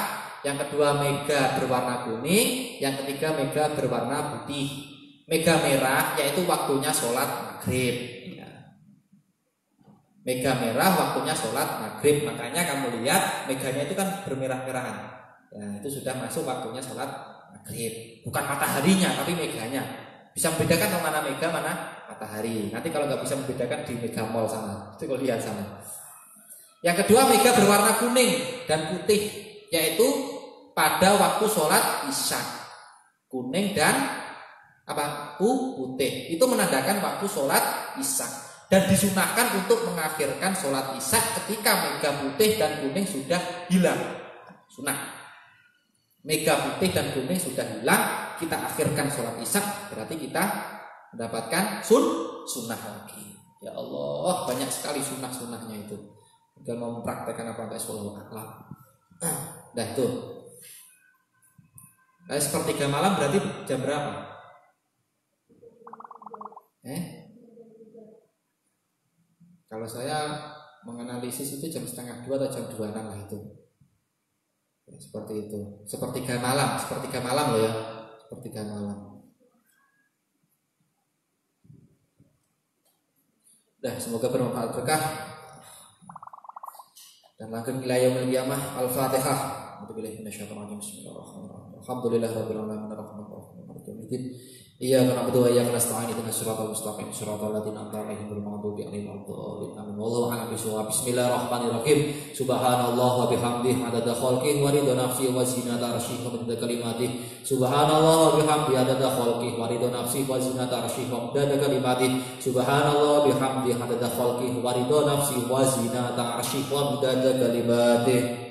yang kedua mega berwarna kuning, yang ketiga mega berwarna putih. Mega merah yaitu waktunya sholat maghrib. Mega merah waktunya sholat maghrib. Makanya kamu lihat meganya itu kan bermerah-merahan. Ya, itu sudah masuk waktunya sholat maghrib. Bukan mataharinya tapi meganya. Bisa membedakan mana mega mana matahari. Nanti kalau nggak bisa membedakan di Mega Mall sana, itu kalau lihat sana. Yang kedua mega berwarna kuning dan putih, yaitu pada waktu sholat isya. Kuning dan apa? Putih. Itu menandakan waktu sholat isya. Dan disunahkan untuk mengakhirkan sholat isya ketika mega putih dan kuning sudah hilang. Sunnah. Mega putih dan kuning sudah hilang, kita akhirkan sholat isya, berarti kita mendapatkan sunnah lagi. Ya Allah, banyak sekali sunnah-sunnahnya itu. Tinggal mau mempraktekkan apa enggak sholat akhlak. Dah itu. Nah, sepertiga malam berarti jam berapa? Kalau saya menganalisis itu jam 1:30 atau jam 2 lah itu. Seperti itu. Sepertiga malam loh ya. Sepertiga malam. Dah, semoga bermanfaat berkah. Dan langgeng ila yaumil qiyamah. Al-Fatihah. Bismillahirrahmanirrahim. Alhamdulillahirabbil alamin arrahmanir rahim maliki yaumiddin. Iyyaka na'budu wa iyyaka nasta'in ihdinas siratal mustaqim siratal ladzina an'amta 'alaihim ghairil maghdubi 'alaihim waladdallin. Amin. Wallahu a'lam bishawab. Bismillahirrahmanirrahim. Subhanallah wa bihamdihi 'adada khalqihi wa ridha nafsihi wa zinata 'arsyihi wa midada kalimatihi. Subhanallah wa bihamdihi 'adada khalqihi wa ridha nafsihi wa zinata 'arsyihi wa midada kalimatihi. Subhanallah wa bihamdihi 'adada khalqihi wa ridha nafsihi wa zinata 'arsyihi wa midada kalimatihi.